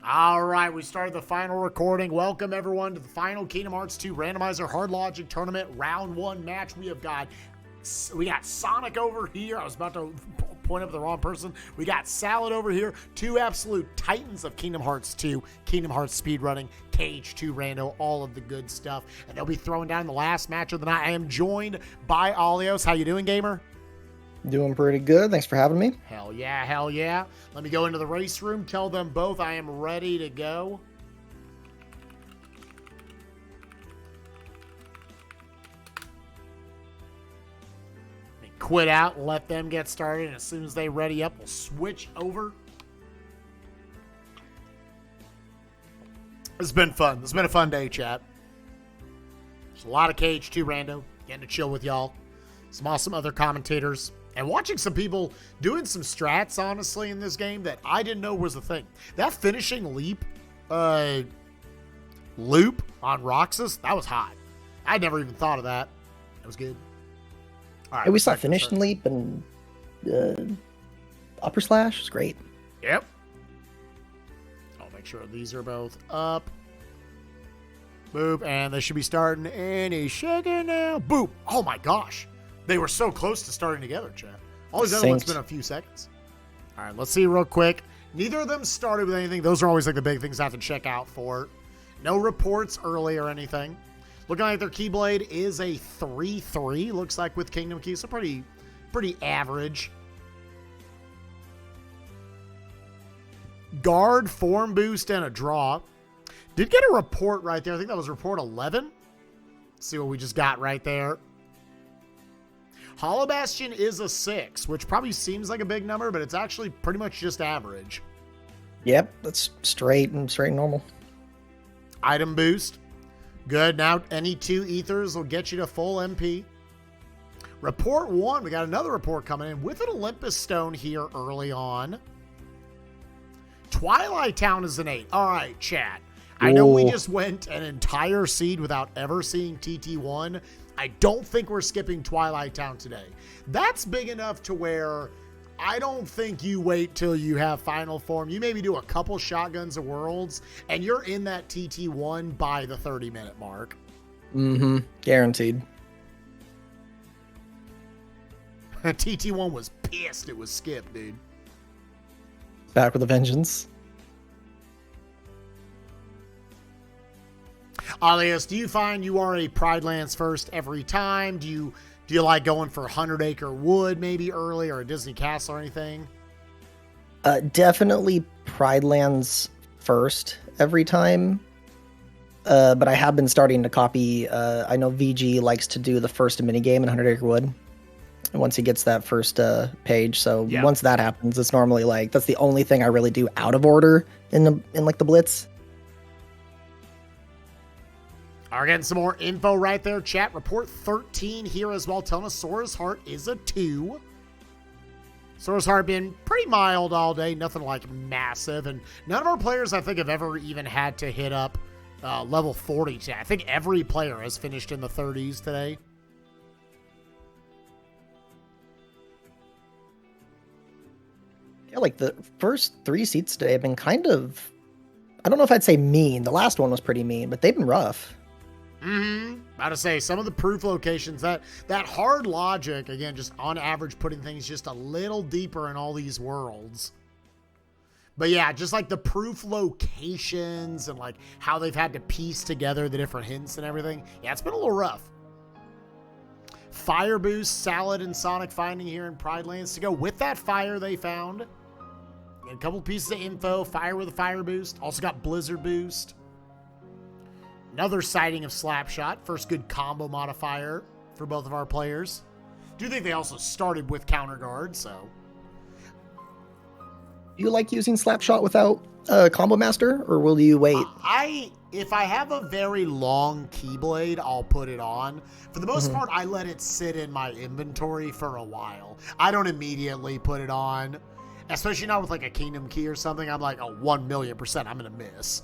All right, we started the final recording. Welcome, everyone, to the final Kingdom Hearts 2 Randomizer Hard Logic Tournament Round 1 match. We got Sonic over here. I was about to point up the wrong person. We got Salad over here. Two absolute titans of Kingdom Hearts 2, Kingdom Hearts speedrunning, KH2 Rando, all of the good stuff. And they'll be throwing down the last match of the night. I am joined by Alios. How you doing, gamer? Doing pretty good. Thanks for having me. Hell yeah, hell yeah. Let me go into the race room, tell them both I am ready to go. Let me quit out, let them get started, and as soon as they ready up, we'll switch over. It's been fun. It's been a fun day, chat. There's a lot of KH2 Rando, getting to chill with y'all. Some awesome other commentators. And watching some people doing some strats, honestly, in this game that I didn't know was a thing. That finishing leap loop on Roxas, that was hot. I never even thought of that. That was good. All right, Hey, we saw finishing leap and upper slash. It's great. Yep. I'll make sure these are both up. Boop, and they should be starting any second now. Boop. Oh my gosh. They were so close to starting together, chat. All these other ones been a few seconds. All right, let's see real quick. Neither of them started with anything. Those are always like the big things I have to check out for. No reports early or anything. Looking like their Keyblade is a 3-3. Looks like with Kingdom Key, so pretty average. Guard, form boost, and a draw. Did get a report right there. I think that was report 11. Let's see what we just got right there. Hollow Bastion is a 6, which probably seems like a big number, but it's actually pretty much just average. Yep, that's straight and normal. Item boost. Good. Now any 2 ethers will get you to full MP. Report 1. We got another report coming in with an Olympus Stone here early on. Twilight Town is an 8. All right, chat. I know we just went an entire seed without ever seeing TT1. I don't think we're skipping Twilight Town today. That's big enough to where I don't think you wait till you have final form. You maybe do a couple Shotguns of Worlds, and you're in that TT1 by the 30-minute mark. Mm-hmm. Guaranteed. TT1 was pissed it was skipped, dude. Back with a vengeance. Alias, do you find you are a Pride Lands first every time? Do you like going for 100 Acre Wood maybe early, or a Disney Castle or anything? Definitely Pride Lands first every time. But I have been starting to copy. I know VG likes to do the first minigame in 100 Acre Wood. Once he gets that first page. So yeah. Once that happens, it's normally like that's the only thing I really do out of order in like the Blitz. Are getting some more info right there, chat. Report 13 here as well, telling us Sora's Heart is a 2. Sora's Heart been pretty mild all day, nothing like massive, and none of our players I think have ever even had to hit up level 40 today. I think every player has finished in the 30s today. Yeah, like the first 3 seats today have been kind of, I don't know if I'd say mean. The last one was pretty mean, but they've been rough. About to say, some of the proof locations, that hard logic, again, just on average putting things just a little deeper in all these worlds. But yeah, just like the proof locations and like how they've had to piece together the different hints and everything. Yeah, it's been a little rough. Fire boost, Salad, and Sonic finding here in Pride Lands to go with that fire they found. And a couple pieces of info, fire with a fire boost. Also got Blizzard boost. Another sighting of Slapshot. First good combo modifier for both of our players. Do think they also started with Counter Guard, so. Do you like using Slapshot without Combo Master, or will you wait? If I have a very long Keyblade, I'll put it on. For the most part, I let it sit in my inventory for a while. I don't immediately put it on, especially not with like a Kingdom Key or something. I'm like, oh, 1,000,000% I'm going to miss.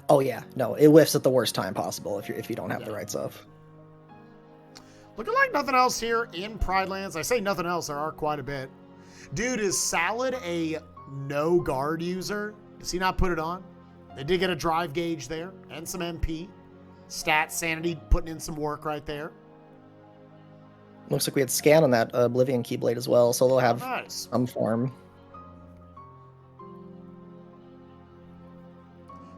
Oh yeah, no, it whiffs at the worst time possible if you don't have the right stuff. Looking like nothing else here in Pride Lands. I say nothing else, there are quite a bit. Dude, is Salad a no guard user? Does he not put it on? They did get a drive gauge there and some MP. Stat, sanity, putting in some work right there. Looks like we had scan on that Oblivion Keyblade as well, so they'll have some form.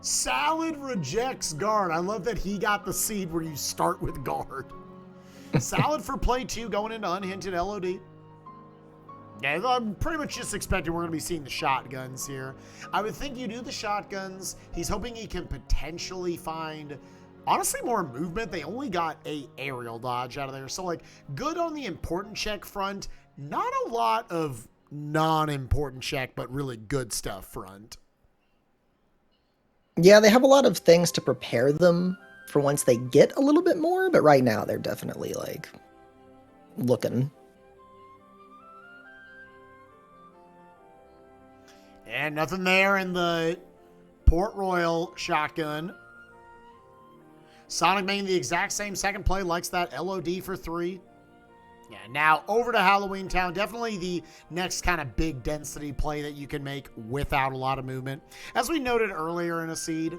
Salad rejects guard. I love that he got the seed where you start with guard. Salad for play 2 going into unhinted LOD. Yeah, I'm pretty much just expecting we're going to be seeing the shotguns here. I would think you do the shotguns. He's hoping he can potentially find, honestly, more movement. They only got a aerial dodge out of there. So, like, good on the important check front. Not a lot of non-important check, but really good stuff front. Yeah, they have a lot of things to prepare them for once they get a little bit more, but right now they're definitely, like, looking. And nothing there in the Port Royal shotgun. Sonic making the exact same second play, likes that LOD for 3. Yeah, now over to Halloween Town. Definitely the next kind of big density play that you can make without a lot of movement. As we noted earlier in a seed,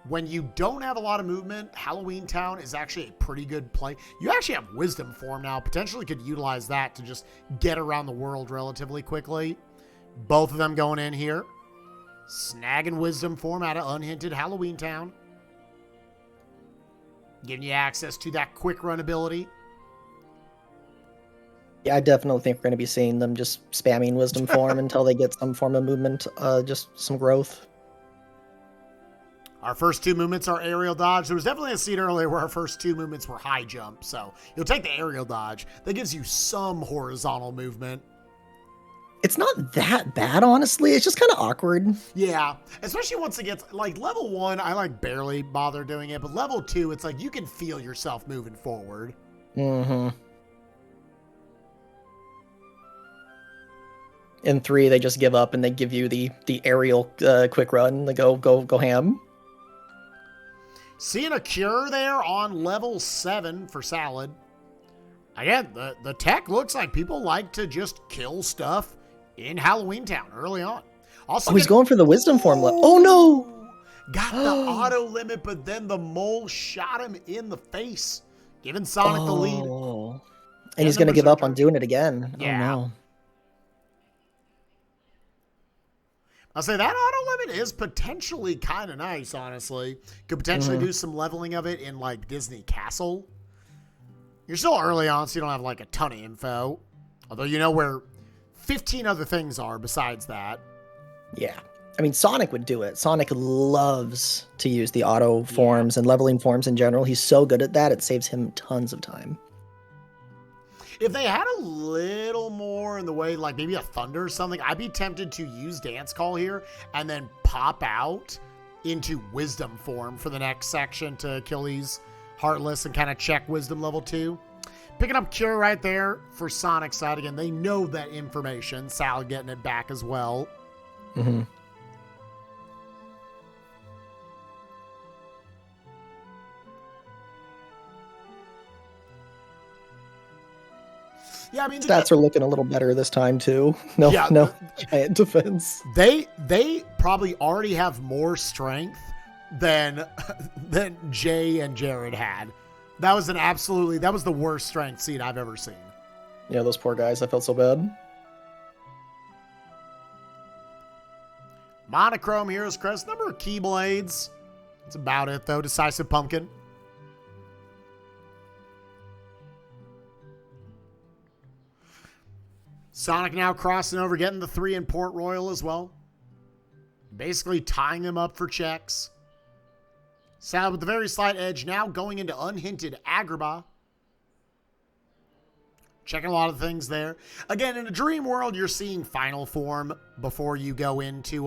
when you don't have a lot of movement, Halloween Town is actually a pretty good play. You actually have Wisdom Form now. Potentially could utilize that to just get around the world relatively quickly. Both of them going in here. Snagging Wisdom Form out of unhinted Halloween Town. Giving you access to that quick run ability. Yeah, I definitely think we're going to be seeing them just spamming Wisdom Form until they get some form of movement, just some growth. Our first 2 movements are aerial dodge. There was definitely a seed earlier where our first 2 movements were high jump. So you'll take the aerial dodge. That gives you some horizontal movement. It's not that bad, honestly. It's just kind of awkward. Yeah, especially once it gets, like, level 1, I, like, barely bother doing it. But level 2, it's like you can feel yourself moving forward. Mm-hmm. In 3, they just give up and they give you the aerial quick run. They go ham. Seeing a cure there on level 7 for Salad. Again, the tech looks like people like to just kill stuff in Halloween Town early on. Also, he's going for the Wisdom Form. Oh, no! Got the auto limit, but then the mole shot him in the face, giving Sonic the lead. And he's going to give up on doing it again. Yeah. Oh, no. I'll say that auto limit is potentially kind of nice, honestly. Could potentially do some leveling of it in, like, Disney Castle. You're still early on, so you don't have, like, a ton of info. Although you know where 15 other things are besides that. Yeah. I mean, Sonic would do it. Sonic loves to use the auto forms and leveling forms in general. He's so good at that, it saves him tons of time. If they had a little more in the way, like maybe a thunder or something, I'd be tempted to use Dance Call here and then pop out into Wisdom Form for the next section to kill these Heartless and kind of check Wisdom level 2. Picking up Cure right there for Sonic's side. Again, they know that information. Sal getting it back as well. Mm-hmm. Yeah, I mean, stats are looking a little better this time too. No giant defense. They probably already have more strength than Jay and Jared had. That was the worst strength seed I've ever seen. Yeah, those poor guys. I felt so bad. Monochrome Heroes Crest, number of Keyblades. That's about it though. Decisive Pumpkin. Sonic now crossing over, getting the 3 in Port Royal as well. Basically tying them up for checks. Sal with the very slight edge, now going into unhinted Agrabah. Checking a lot of things there. Again, in a dream world, you're seeing final form before you go into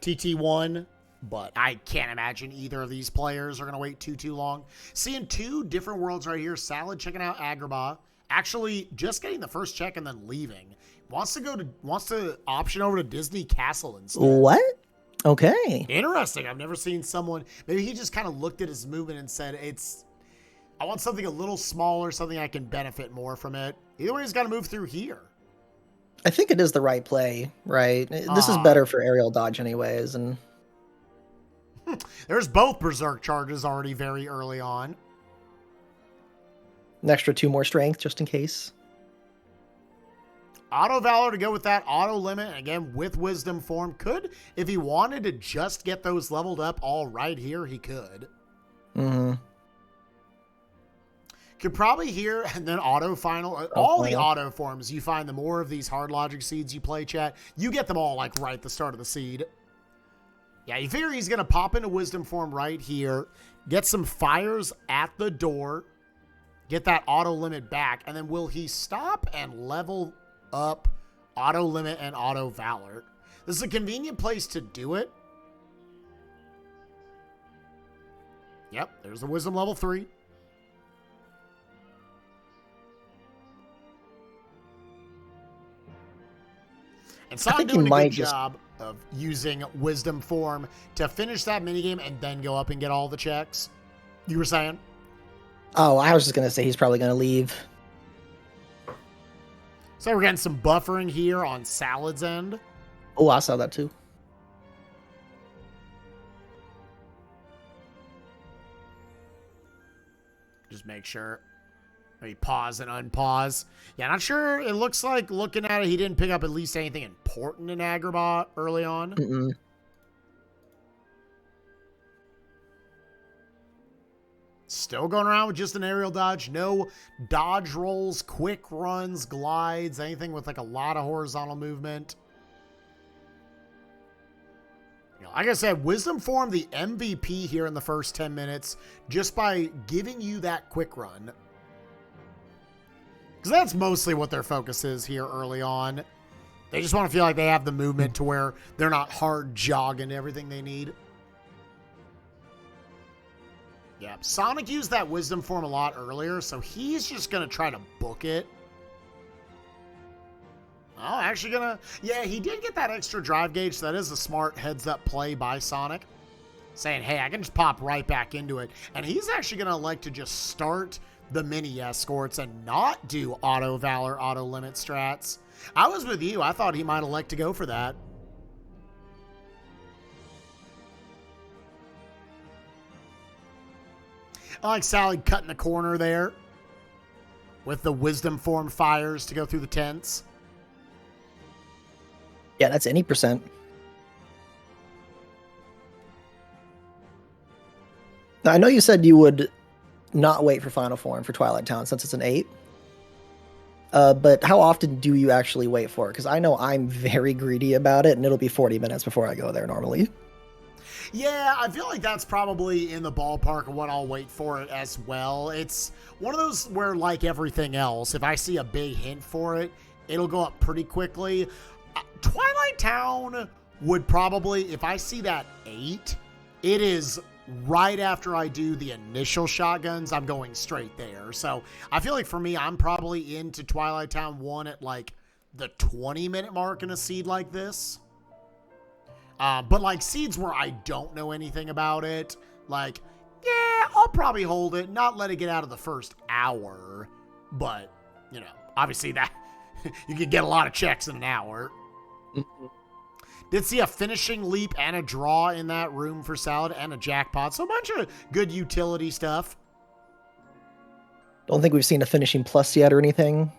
TT1. But I can't imagine either of these players are going to wait too long. Seeing 2 different worlds right here. Salad checking out Agrabah. Actually, just getting the first check and then leaving. Wants to option over to Disney Castle instead. What? Okay. Interesting. I've never seen someone. Maybe he just kind of looked at his movement and said, I want something a little smaller, something I can benefit more from it. Either way, he's got to move through here. I think it is the right play, right? This is Uh-huh. better for aerial dodge anyways, and There's both Berserk charges already very early on. an extra 2 more strength just in case. Auto Valor to go with that auto limit, and again with Wisdom Form. Could, if he wanted to just get those leveled up all right here, he could. Mm-hmm. Could probably here, and then auto final. All the auto forms you find, the more of these hard logic seeds you play, chat, you get them all like right at the start of the seed. Yeah, you figure he's going to pop into Wisdom Form right here, get some fires at the door, get that auto limit back, and then will he stop and level up auto limit and auto valor? This is a convenient place to do it. Yep, there's the Wisdom level 3. And Sonic doing a good job of using Wisdom Form to finish that minigame and then go up and get all the checks. You were saying? Oh, I was just going to say he's probably going to leave. So we're getting some buffering here on Salad's end. Oh, I saw that too. Just make sure. Maybe pause and unpause. Yeah, not sure. It looks like, looking at it, he didn't pick up at least anything important in Agrabah early on. Mm-mm. Still going around with just an aerial dodge. No dodge rolls, quick runs, glides, anything with like a lot of horizontal movement. You know, like I said, Wisdom Form the MVP here in the first 10 minutes just by giving you that quick run. Because that's mostly what their focus is here early on. They just want to feel like they have the movement to where they're not hard jogging everything they need. Yeah, Sonic used that Wisdom Form a lot earlier, so he's just going to try to book it. Oh, actually going to... Yeah, he did get that extra drive gauge, so that is a smart heads-up play by Sonic. Saying, hey, I can just pop right back into it. And he's actually going to like to just start the mini escorts and not do auto valor, auto limit strats. I was with you. I thought he might elect to go for that. I like Sally cutting the corner there with the Wisdom Form fires to go through the tents. Yeah, that's any percent. Now, I know you said you would not wait for Final Form for Twilight Town since it's an 8. But how often do you actually wait for it? Because I know I'm very greedy about it, and it'll be 40 minutes before I go there normally. Yeah, I feel like that's probably in the ballpark of what I'll wait for it as well. It's one of those where, like everything else, if I see a big hint for it, it'll go up pretty quickly. Twilight Town would probably, if I see that 8, it is right after I do the initial shotguns, I'm going straight there. So I feel like for me, I'm probably into Twilight Town 1 at like the 20-minute mark in a seed like this. But like seeds where I don't know anything about it, like, yeah, I'll probably hold it, not let it get out of the first hour. But, you know, obviously that you could get a lot of checks in an hour. Did see a finishing leap and a draw in that room for Salad and a jackpot. So a bunch of good utility stuff. Don't think we've seen a finishing plus yet or anything.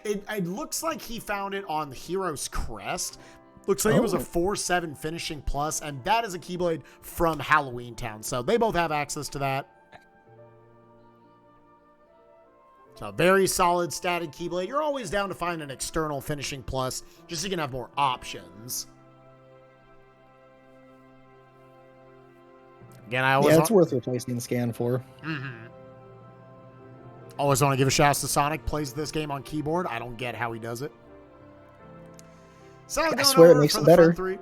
It looks like he found it on the Hero's Crest. Looks like it was a 4-7 finishing plus, and that is a Keyblade from Halloween Town. So they both have access to that. So very solid static Keyblade. You're always down to find an external finishing plus, just so you can have more options. Again, it's worth replacing the scan for. Always want to give a shout out to Sonic. Plays this game on keyboard. I don't get how he does it. So I swear it makes it better.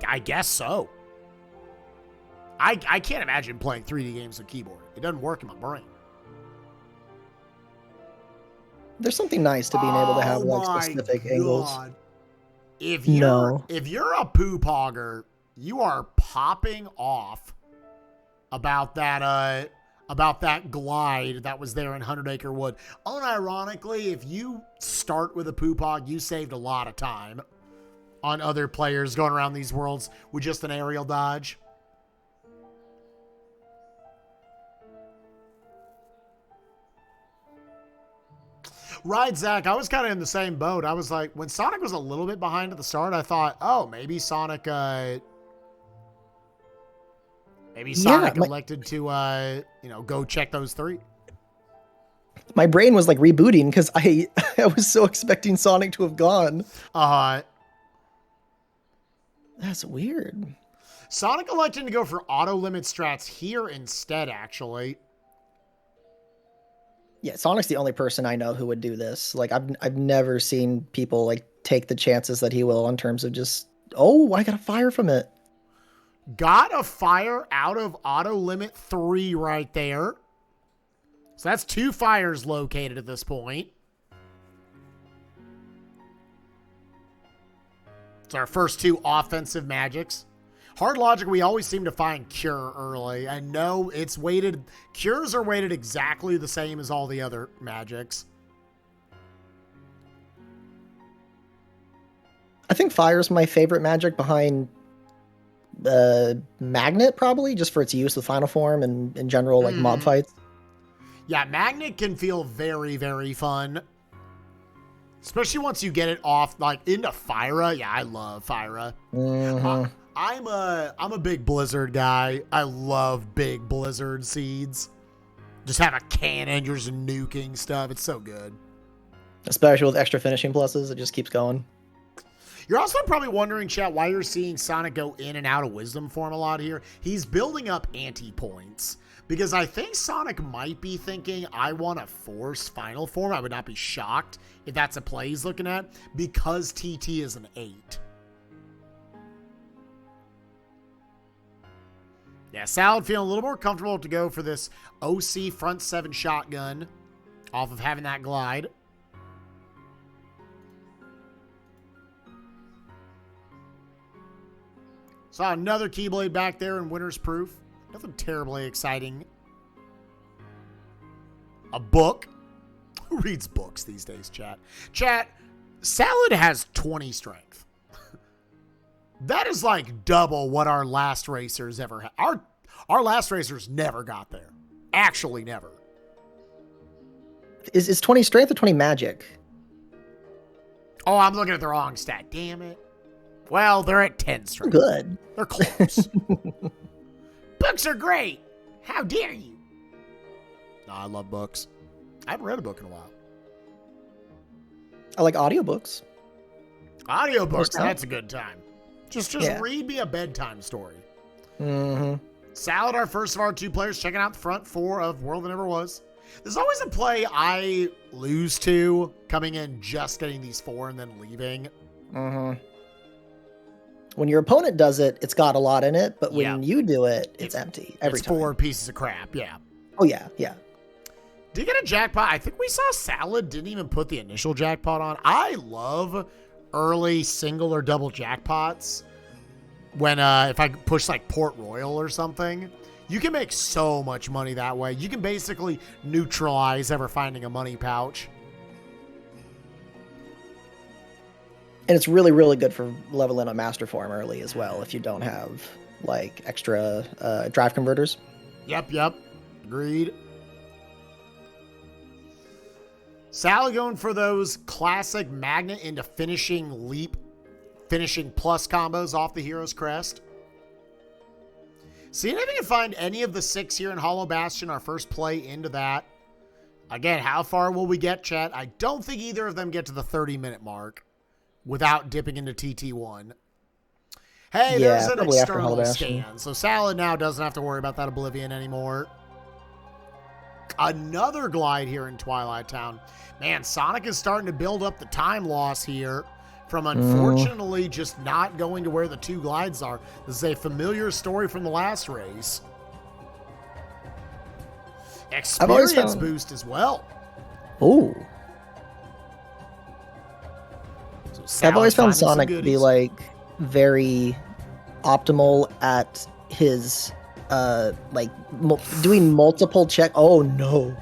I guess so. I can't imagine playing 3D games with keyboard. It doesn't work in my brain. There's something nice to being able to have like specific angles. If you're a poop hogger, you are popping off about that about that glide that was there in 100 Acre Wood. Unironically, if you start with a Poopog, you saved a lot of time on other players going around these worlds with just an aerial dodge. Right, Zach, I was kind of in the same boat. I was like, when Sonic was a little bit behind at the start, I thought, oh, maybe Sonic elected to, go check those 3. My brain was like rebooting because I was so expecting Sonic to have gone. That's weird. Sonic elected to go for auto limit strats here instead, actually. Yeah, Sonic's the only person I know who would do this. Like, I've never seen people like take the chances that he will in terms of just, oh, I got a fire from it. Got a fire out of auto limit 3 right there. So that's 2 fires located at this point. It's our first 2 offensive magics. Hard logic, we always seem to find Cure early. And no, it's weighted. Cures are weighted exactly the same as all the other magics. I think Fire's my favorite magic behind Magnet, probably, just for its use with Final Form and in general, like mob fights. Yeah, Magnet can feel very, very fun. Especially once you get it off, like, into Fyra. Yeah, I love Fyra. Mm-hmm. I'm a big Blizzard guy. I love big Blizzard seeds. Just have a cannon, you're just nuking stuff. It's so good. Especially with extra finishing pluses, it just keeps going. You're also probably wondering, chat, why you're seeing Sonic go in and out of Wisdom Form a lot here. He's building up anti-points. Because I think Sonic might be thinking, I want to force Final Form. I would not be shocked if that's a play he's looking at. Because TT is an 8. Yeah, Salad feeling a little more comfortable to go for this OC front 7 shotgun off of having that glide. Saw another Keyblade back there in Winter's Proof. Nothing terribly exciting. A book. Who reads books these days, chat? Chat, Salad has 20 strength. That is like double what our last racers ever had. Our last racers never got there. Actually, never. Is 20 strength or 20 magic? Oh, I'm looking at the wrong stat. Damn it. Well, they're at 10 strength. Good. They're close. Books are great. How dare you? No, I love books. I haven't read a book in a while. I like audiobooks. Audiobooks, that's a good time. Just read me a bedtime story. Mm-hmm. Salad, our first of our 2 players, checking out the front 4 of World That Never Was. There's always a play I lose to, coming in just getting these 4 and then leaving. Mm-hmm. When your opponent does it, it's got a lot in it, but when you do it, it's empty every time. 4 pieces of crap, yeah. Oh, yeah, yeah. Did get a jackpot. I think we saw Salad didn't even put the initial jackpot on. I love early single or double jackpots when if I push like Port Royal or something. You can make so much money that way. You can basically neutralize ever finding a money pouch. And it's really, really good for leveling on Master Form early as well if you don't have like extra drive converters. Yep. Agreed. Salad going for those classic magnet into finishing leap, finishing plus combos off the hero's crest. Seeing if we can find any of the 6 here in Hollow Bastion, our first play into that. Again, how far will we get, chat? I don't think either of them get to the 30-minute mark without dipping into TT1. Hey, there's an external scan, so Salad now doesn't have to worry about that Oblivion anymore. Another glide here in Twilight Town. Man, Sonic is starting to build up the time loss here from unfortunately just not going to where the 2 glides are. This is a familiar story from the last race. Experience boost as well. Ooh. So I've always found Sonic to be like very optimal at his like doing multiple check. Oh no.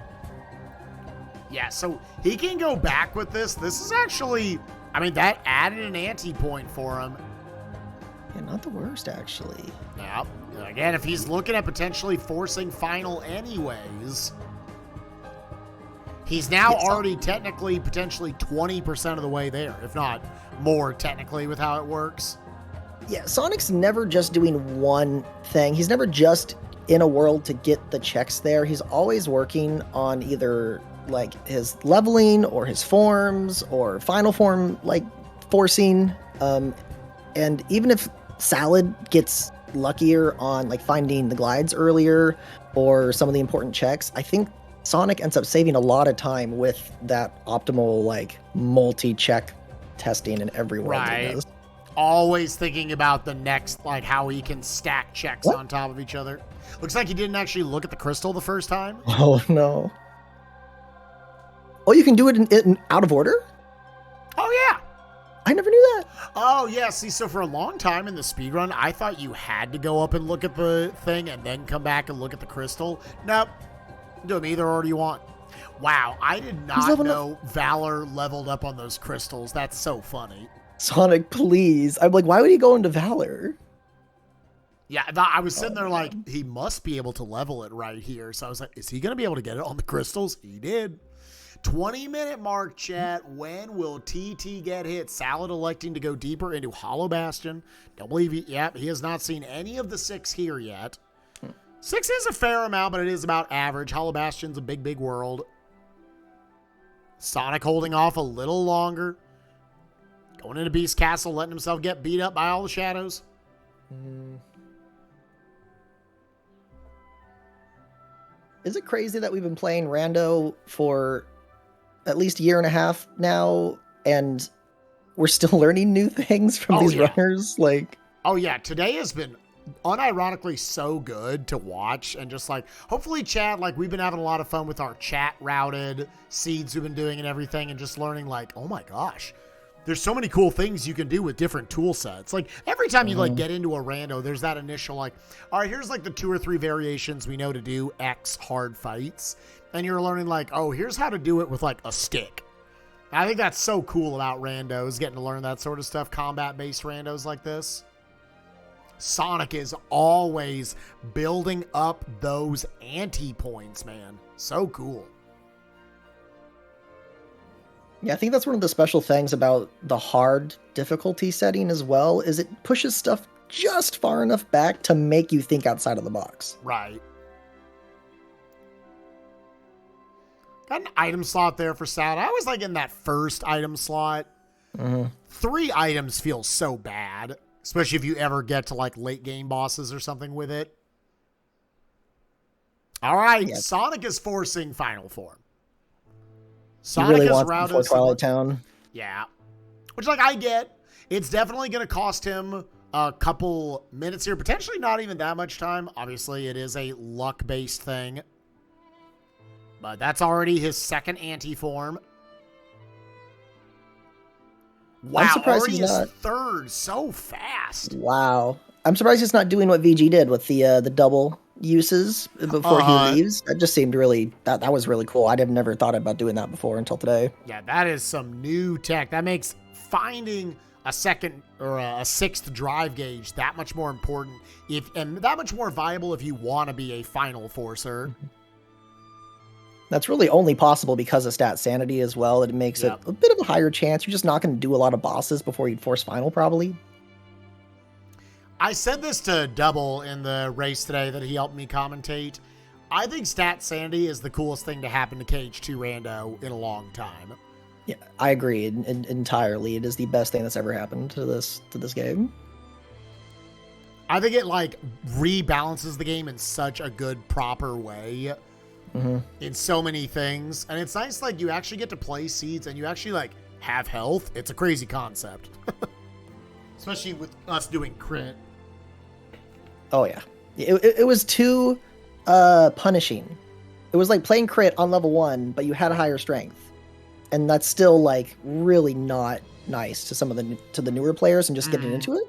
Yeah, so he can go back with this. This is actually, I mean, that added an anti-point for him. Yeah, not the worst, actually. Yeah, again, if he's looking at potentially forcing final anyways, he's now already technically potentially 20% of the way there, if not more technically with how it works. Yeah, Sonic's never just doing one thing. He's never just in a world to get the checks there. He's always working on either like his leveling or his forms or final form like forcing. And even if Salad gets luckier on like finding the glides earlier or some of the important checks, I think Sonic ends up saving a lot of time with that optimal like multi-check testing in every world he does. Always thinking about the next, like how he can stack checks on top of each other. Looks like he didn't actually look at the crystal the first time. Oh no. Oh, you can do it in out of order? Oh yeah. I never knew that. Oh yeah, see, so for a long time in the speedrun, I thought you had to go up and look at the thing and then come back and look at the crystal. Nope. Do them either order you want. Wow, I did not know Valor leveled up on those crystals. That's so funny. Sonic, please. I'm like, why would he go into Valor? Yeah, I was sitting there like, he must be able to level it right here. So I was like, is he going to be able to get it on the crystals? He did. 20-minute mark, chat. When will TT get hit? Salad electing to go deeper into Hollow Bastion. Don't believe he has not seen any of the 6 here yet. 6 is a fair amount, but it is about average. Hollow Bastion's a big, big world. Sonic holding off a little longer. Going into Beast Castle, letting himself get beat up by all the shadows. Is it crazy that we've been playing Rando for at least a year and a half now, and we're still learning new things from these runners? Like, oh yeah, today has been unironically so good to watch, and just like, hopefully chat, like we've been having a lot of fun with our chat routed seeds we've been doing and everything, and just learning like, oh my gosh, there's so many cool things you can do with different tool sets. Like every time you like get into a rando, there's that initial like, all right, here's like the 2 or 3 variations we know to do X hard fights. And you're learning like, oh, here's how to do it with like a stick. I think that's so cool about randos, getting to learn that sort of stuff, combat-based randos like this. Sonic is always building up those anti-points, man. So cool. Yeah, I think that's one of the special things about the hard difficulty setting as well, is it pushes stuff just far enough back to make you think outside of the box. Right. Got an item slot there for Salad. I was like in that first item slot. 3 items feels so bad, especially if you ever get to like late game bosses or something with it. All right, Sonic is forcing final form. Sonic really is wants routed before Twilight Town. Yeah. Which, like, I get. It's definitely going to cost him a couple minutes here. Potentially not even that much time. Obviously, it is a luck-based thing. But that's already his second anti-form. Wow, I'm surprised already he's his not. third so fast. Wow. I'm surprised he's not doing what VG did with the double uses before he leaves. That just seemed really, that was really cool. I'd have never thought about doing that before until today. Yeah, that is some new tech. That makes finding a second or a 6th drive gauge that much more important and that much more viable if you want to be a final forcer. That's really only possible because of stat sanity as well. It makes it a bit of a higher chance. You're just not going to do a lot of bosses before you'd force final, probably. I said this to Double in the race today that he helped me commentate. I think stat sanity is the coolest thing to happen to KH2 Rando in a long time. Yeah, I agree entirely. It is the best thing that's ever happened to this game. I think it like rebalances the game in such a good, proper way. In so many things. And it's nice, like, you actually get to play seeds and you actually, like, have health. It's a crazy concept. Especially with us doing crit. Oh, yeah. It was too punishing. It was like playing crit on level 1, but you had a higher strength. And that's still, like, really not nice to some of the newer players and just getting into it.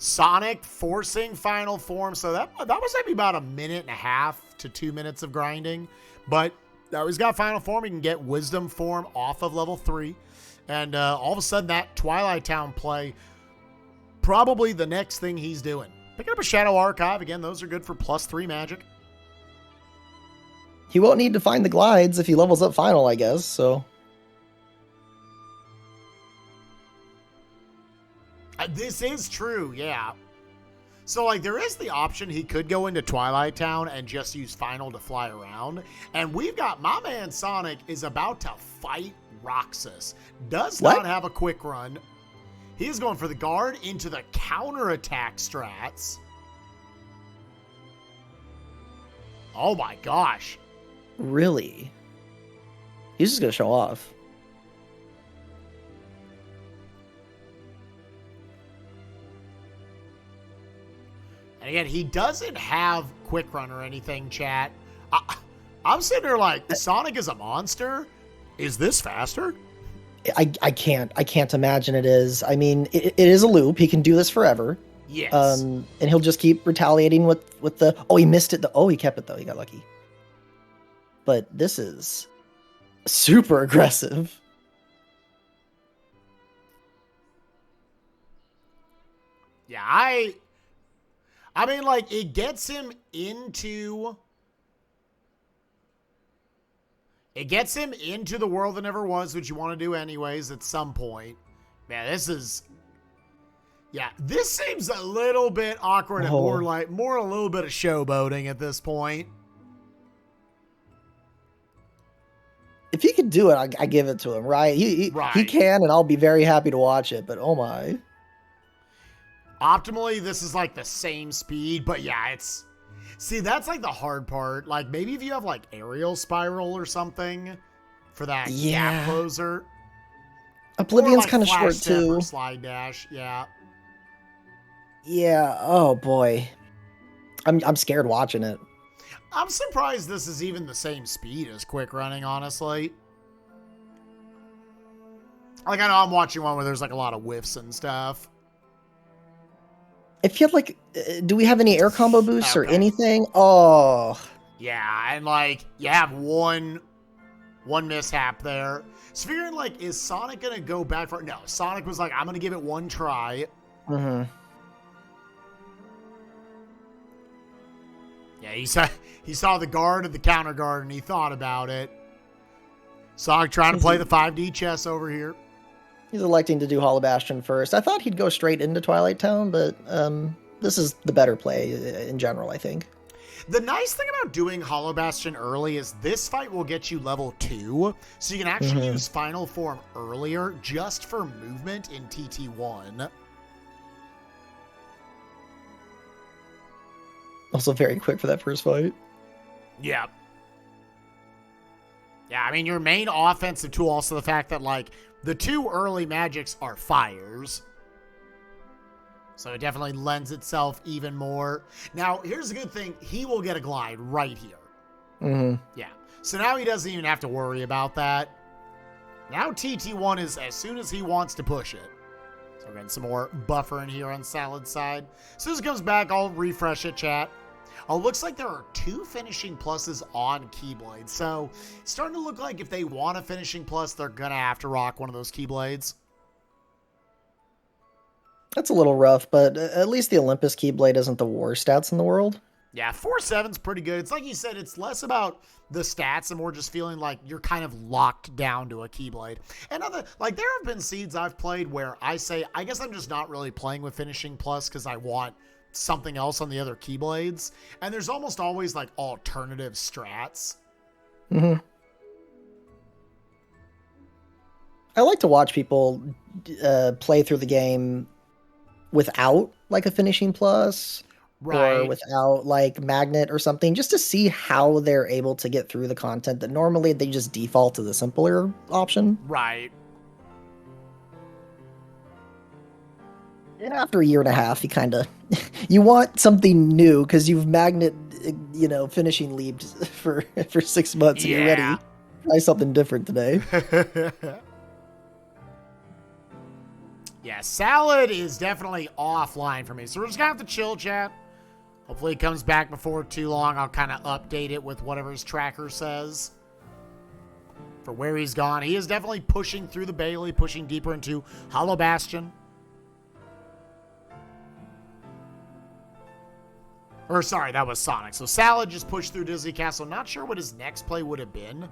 Sonic forcing final form. So that was maybe about 1.5 to 2 minutes of grinding. But now he's got final form. He can get wisdom form off of level 3. And all of a sudden that Twilight Town play, probably the next thing he's doing. Picking up a Shadow Archive. Again, those are good for +3 magic. He won't need to find the glides if he levels up final, I guess, so. This is true, yeah. So, like, there is the option he could go into Twilight Town and just use final to fly around. And we've got my man Sonic is about to fight Roxas. Does not have a quick run. He is going for the guard into the counterattack strats. Oh my gosh. Really? He's just going to show off. And again, he doesn't have quick run or anything, chat. I'm sitting there like, Sonic is a monster? Is this faster? I can't imagine it is. I mean, it is a loop. He can do this forever. Yes. And he'll just keep retaliating with the, oh, he missed it. He kept it though. He got lucky. But this is super aggressive. Yeah, I mean, like, it gets him into the world that never was, which you want to do anyways at some point. Man, this seems a little bit awkward and more a little bit of showboating at this point. If he could do it, I give it to him, right? He can, and I'll be very happy to watch it, but oh my. Optimally, this is like the same speed, but yeah, see, that's like the hard part. Like, maybe if you have like aerial spiral or something for that gap closer. Oblivion's like kind of short too. Slide dash, yeah. Yeah, oh boy. I'm scared watching it. I'm surprised this is even the same speed as quick running, honestly. Like, I know I'm watching one where there's like a lot of whiffs and stuff. I feel like, do we have any air combo boosts or anything? Oh. Yeah, and like, you have one mishap there. So figuring like, is Sonic going to go back for it? No, Sonic was like, I'm going to give it one try. Mm-hmm. Yeah, he saw the guard and the counter guard, and he thought about it. Sonic trying to play the 5D chess over here. He's electing to do Hollow Bastion first. I thought he'd go straight into Twilight Town, but this is the better play in general, I think. The nice thing about doing Hollow Bastion early is this fight will get you level 2, so you can actually use Final Form earlier just for movement in TT1. Also very quick for that first fight. Yeah. Yeah, I mean, your main offensive tool, also the fact that, like, the 2 early magics are fires. So it definitely lends itself even more. Now, here's the good thing. He will get a glide right here. Mm-hmm. Yeah. So now he doesn't even have to worry about that. Now TT1 is as soon as he wants to push it. So we're getting some more buffer in here on Salad's side. As soon as it comes back, I'll refresh it, chat. Oh, looks like there are 2 finishing pluses on Keyblade. So it's starting to look like if they want a finishing plus, they're going to have to rock one of those Keyblades. That's a little rough, but at least the Olympus Keyblade isn't the worst stats in the world. Yeah, 4-7's pretty good. It's like you said, it's less about the stats and more just feeling like you're kind of locked down to a Keyblade. And like there have been seeds I've played where I say, I guess I'm just not really playing with finishing plus because I want something else on the other Keyblades. And there's almost always like alternative strats. Mm-hmm. I like to watch people play through the game without like a finishing plus, right, or without like magnet or something, just to see how they're able to get through the content that normally they just default to the simpler option. Right. And after a year and a half, you kind of you want something new because you've magnet, finishing leaped for 6 months and you're ready. Try something different today. Yeah, Salad is definitely offline for me. So we're just going to have to chill, chat. Hopefully he comes back before too long. I'll kind of update it with whatever his tracker says for where he's gone. He is definitely pushing through the Bailey, pushing deeper into Hollow Bastion. Or, sorry, that was Sonic. So Salad just pushed through Disney Castle. Not sure what his next play would have been.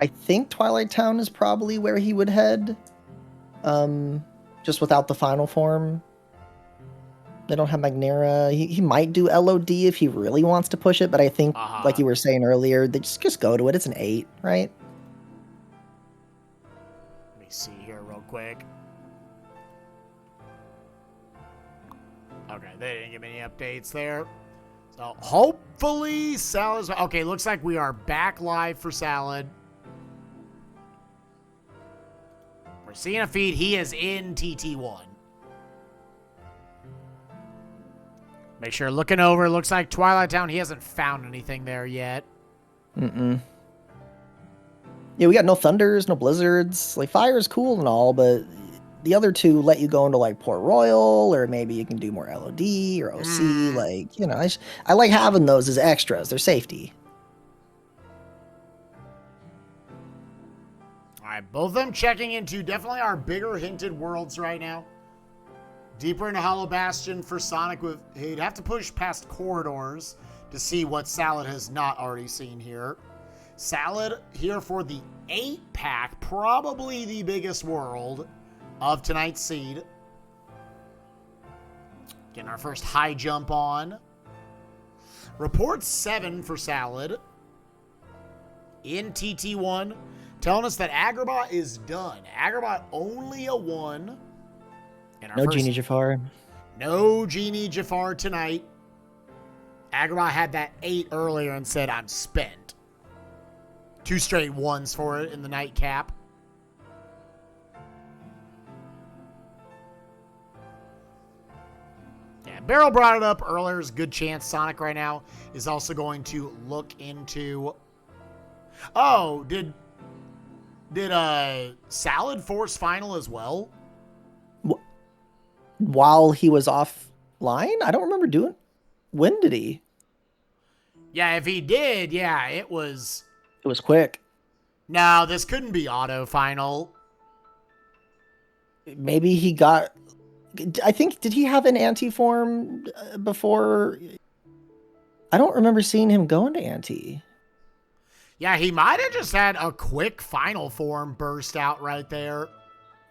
I think Twilight Town is probably where he would head. Just without the final form. They don't have Magnera. He might do LOD if he really wants to push it, but I think, like you were saying earlier, they just go to it. It's an 8, right? Let me see here real quick. Okay, they didn't give me any updates there. So hopefully Salad's... Okay, looks like we are back live for Salad. We're seeing a feed. He is in TT1. Make sure looking over. Looks like Twilight Town. He hasn't found anything there yet. Yeah, we got no thunders, no blizzards. Like, fire is cool and all, but the other two let you go into, like, Port Royal, or maybe you can do more LOD or OC. Like, you know, I like having those as extras. They're safety. All right, both of them checking into definitely our bigger hinted worlds right now. Deeper into Hollow Bastion for Sonic. He'd have to push past corridors to see what Salad has not already seen here. Salad here for the 8-pack, probably the biggest world of tonight's seed. Getting our first high jump on. Report 7 for Salad. In TT1. Telling us that Agrabah is done. Agrabah only a 1. No Genie Jafar. No Genie Jafar tonight. Agrabah had that 8 earlier and said, I'm spent. 2 straight 1s for it in the nightcap. Yeah, Barrel brought it up earlier. There's a good chance Sonic right now is also going to look into... Oh, did Salad force final as well? While he was offline? I don't remember doing... When did he? Yeah, if he did, yeah, it was... It was quick. No, this couldn't be auto final. Maybe he got... I think, did he have an anti-form before? I don't remember seeing him go into anti. Yeah, he might have just had a quick final form burst out right there.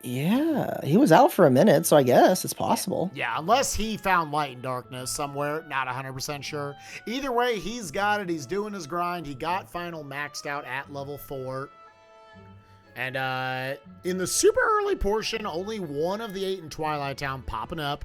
Yeah, he was out for a minute, so I guess it's possible. Yeah, unless he found light and darkness somewhere, not 100% sure. Either way, he's got it. He's doing his grind. He got final maxed out at level 4. And in the super early portion, only one of the 8 in Twilight Town popping up.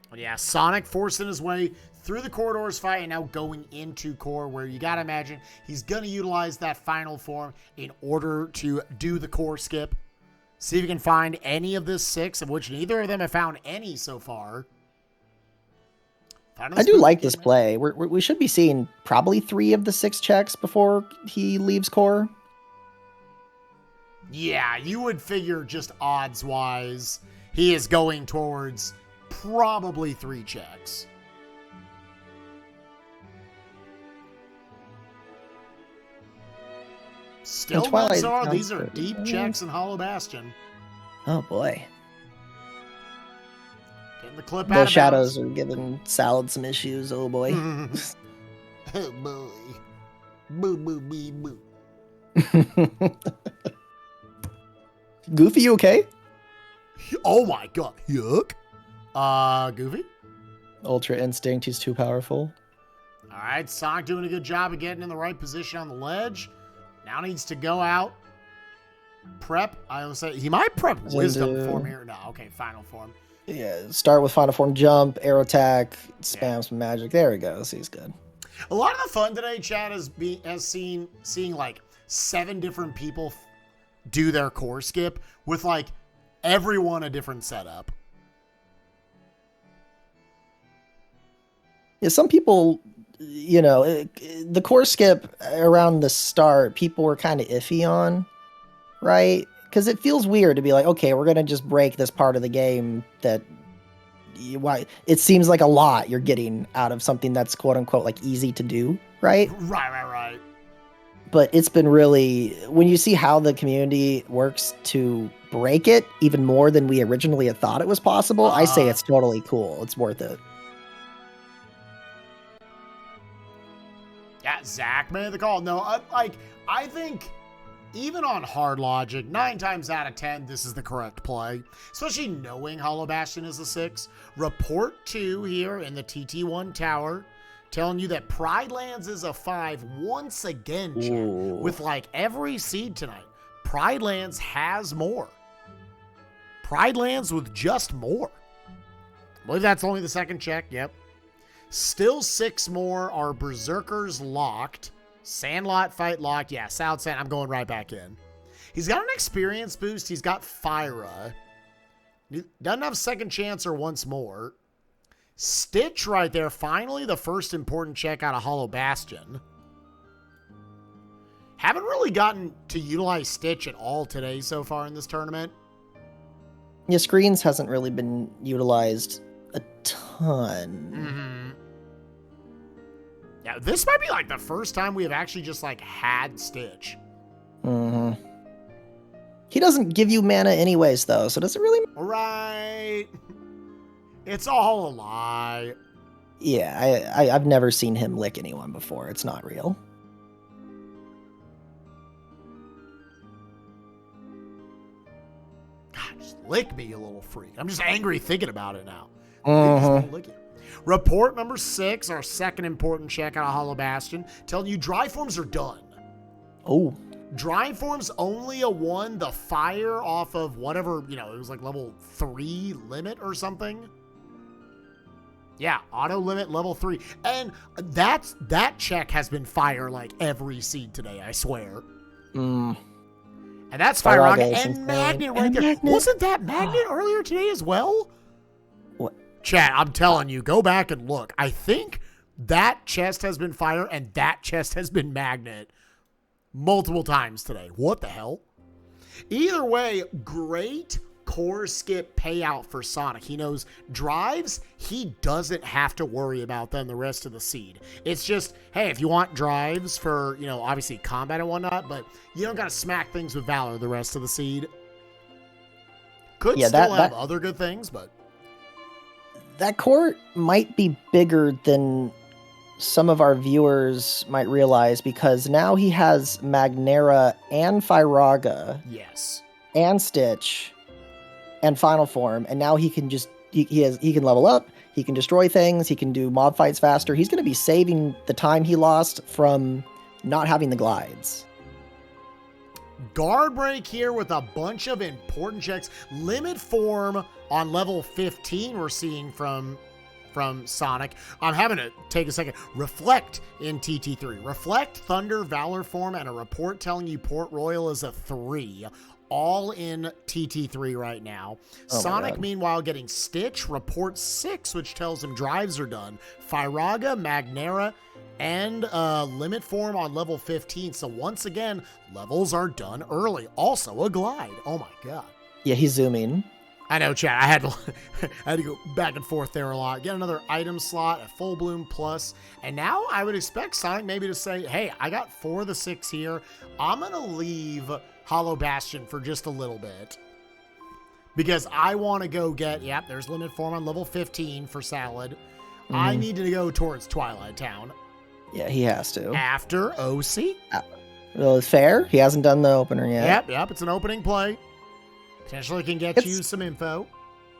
But yeah, Sonic forcing his way through the corridors fight and now going into core, where you gotta imagine he's gonna utilize that final form in order to do the core skip. See if you can find any of this 6, of which neither of them have found any so far. I do like this play. We should be seeing probably 3 of the 6 checks before he leaves core. Yeah, you would figure just odds-wise, he is going towards probably 3 checks. Still bizarre. These are deep checks in Hollow Bastion. Oh boy. Getting the clip out. The shadows are giving Salad some issues. Oh boy. Oh boy. Boo boo boo boo. Goofy, you okay? Oh my god. Yuck. Goofy? Ultra Instinct, he's too powerful. Alright, Sonic doing a good job of getting in the right position on the ledge. Now needs to go out. Prep. I will say he might prep Wisdom form here. No, okay, final form. Yeah, start with final form, jump, air attack, spam some magic. There he goes. He's good. A lot of the fun today, chat, has seeing like 7 different people do their core skip with like everyone a different setup. Yeah, some people the core skip around the start, people were kind of iffy on, right? Because it feels weird to be like, okay, we're gonna just break this part of the game that why it seems like a lot you're getting out of something that's quote unquote like easy to do, right? Right. But it's been really, when you see how the community works to break it even more than we originally had thought it was possible, I say it's totally cool. It's worth it. Yeah, Zach made the call. No, I think even on hard logic, 9 times out of 10, this is the correct play. Especially knowing Hollow Bastion is a 6. Report 2 here in the TT1 tower, telling you that Pride Lands is a 5 once again, Chet, with like every seed tonight. Pride Lands has more. Pride Lands with just more. I believe that's only the second check. Yep. Still 6 more are Berserkers locked. Sandlot fight locked. Yeah, South Sand. I'm going right back in. He's got an experience boost. He's got Fyra. He doesn't have second chance or once more. Stitch right there. Finally, the first important check out of Hollow Bastion. Haven't really gotten to utilize Stitch at all today so far in this tournament. Yeah, screens hasn't really been utilized a ton. Mm-hmm. Yeah, this might be like the first time we have actually just like had Stitch. Mm-hmm. He doesn't give you mana anyways, though, so does it really matter? Right. It's all a lie. Yeah, I've never seen him lick anyone before. It's not real. God, just lick me, you little freak. I'm just angry thinking about it now. Mm-hmm. Report number 6, our second important check out of Hollow Bastion, telling you dry forms are done. Oh. Dry forms only a 1. The fire off of whatever, it was like level 3 limit or something. Yeah, auto limit level 3. And that check has been fire like every seed today, I swear. Mm. And that's Fire Rocket and insane. Magnet right and there. Magnet. Wasn't that Magnet earlier today as well? What? Chat, I'm telling you, go back and look. I think that chest has been fire and that chest has been Magnet multiple times today. What the hell? Either way, great core skip payout for Sonic. He knows drives, he doesn't have to worry about them the rest of the seed. It's just, hey, if you want drives for, obviously combat and whatnot, but you don't got to smack things with Valor the rest of the seed. Could still have other good things, but that core might be bigger than some of our viewers might realize, because now he has Magnera and Fyraga. Yes. And Stitch and Final Form, and now he can just he can level up, he can destroy things, he can do mob fights faster. He's going to be saving the time he lost from not having the glides. Guard break here with a bunch of important checks. Limit form on level 15 we're seeing from Sonic. I'm having to take a second. Reflect in TT3. Reflect, Thunder, Valor form, and a report telling you Port Royal is a 3. All in TT3 right now. Oh Sonic, meanwhile, getting Stitch, report 6, which tells him drives are done. Fyraga, Magnera, and limit form on level 15. So once again, levels are done early. Also a glide. Oh my god. Yeah, he's zooming. I know, chat. I had to go back and forth there a lot. Get another item slot, a full bloom plus, and now I would expect Sonic maybe to say, hey, I got 4 of the 6 here. I'm going to leave Hollow Bastion for just a little bit because I want to go get, there's limit form on level 15 for Salad. Mm-hmm. I need to go towards Twilight Town. Yeah, he has to. After OC. Well, fair. He hasn't done the opener yet. Yep. It's an opening play. Potentially can get you some info.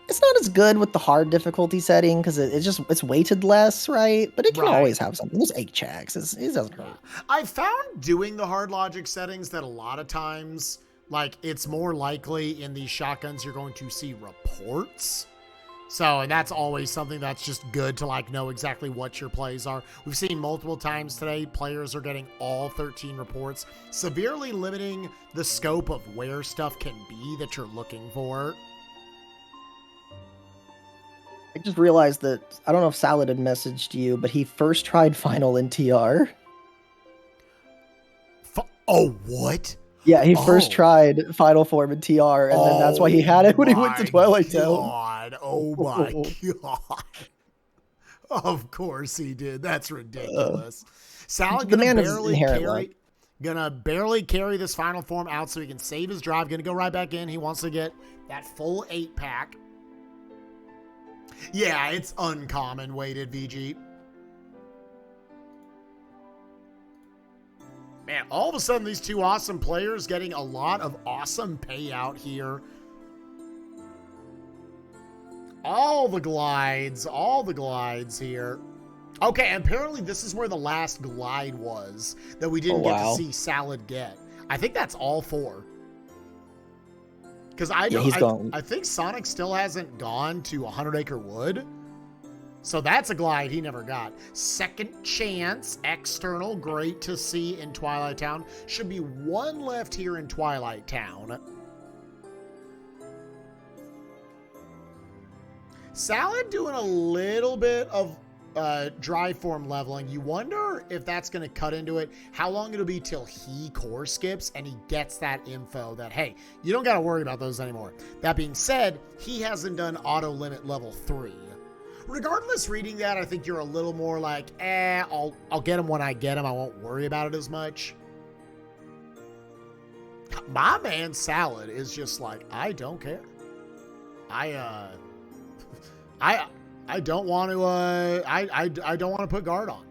It's not as good with the hard difficulty setting because it's weighted less, right? But it can always have something. Those 8 checks. It doesn't hurt. I've found doing the hard logic settings that a lot of times, like, it's more likely in these shotguns you're going to see reports. So, and that's always something that's just good to, like, know exactly what your plays are. We've seen multiple times today, players are getting all 13 reports, severely limiting the scope of where stuff can be that you're looking for. Just realized that I don't know if Salad had messaged you, but he first tried Final in TR. Oh, what? Yeah, he first tried Final Form in TR, and then that's why he had it when he went to Twilight Town. Oh my god. Of course he did. That's ridiculous. Salad The man is inherent gonna barely carry this Final Form out so he can save his drive. Gonna go right back in. He wants to get that full 8-pack. Yeah, it's uncommon weighted VG. Man, all of a sudden, these two awesome players getting a lot of awesome payout here. All the glides here. Okay, and apparently this is where the last glide was that we didn't get to see Salad get. I think that's all 4. Because I think Sonic still hasn't gone to 100 Acre Wood. So that's a glide he never got. Second Chance, external, great to see in Twilight Town. Should be 1 left here in Twilight Town. Salad doing a little bit of drive form leveling. You wonder if that's going to cut into it, how long it'll be till he core skips and he gets that info that, hey, you don't got to worry about those anymore. That being said, he hasn't done auto limit level 3. Regardless, reading that, I think you're a little more like, I'll get him when I get him. I won't worry about it as much. My man Salad is just like, I don't care. I don't want to I don't want to put guard on.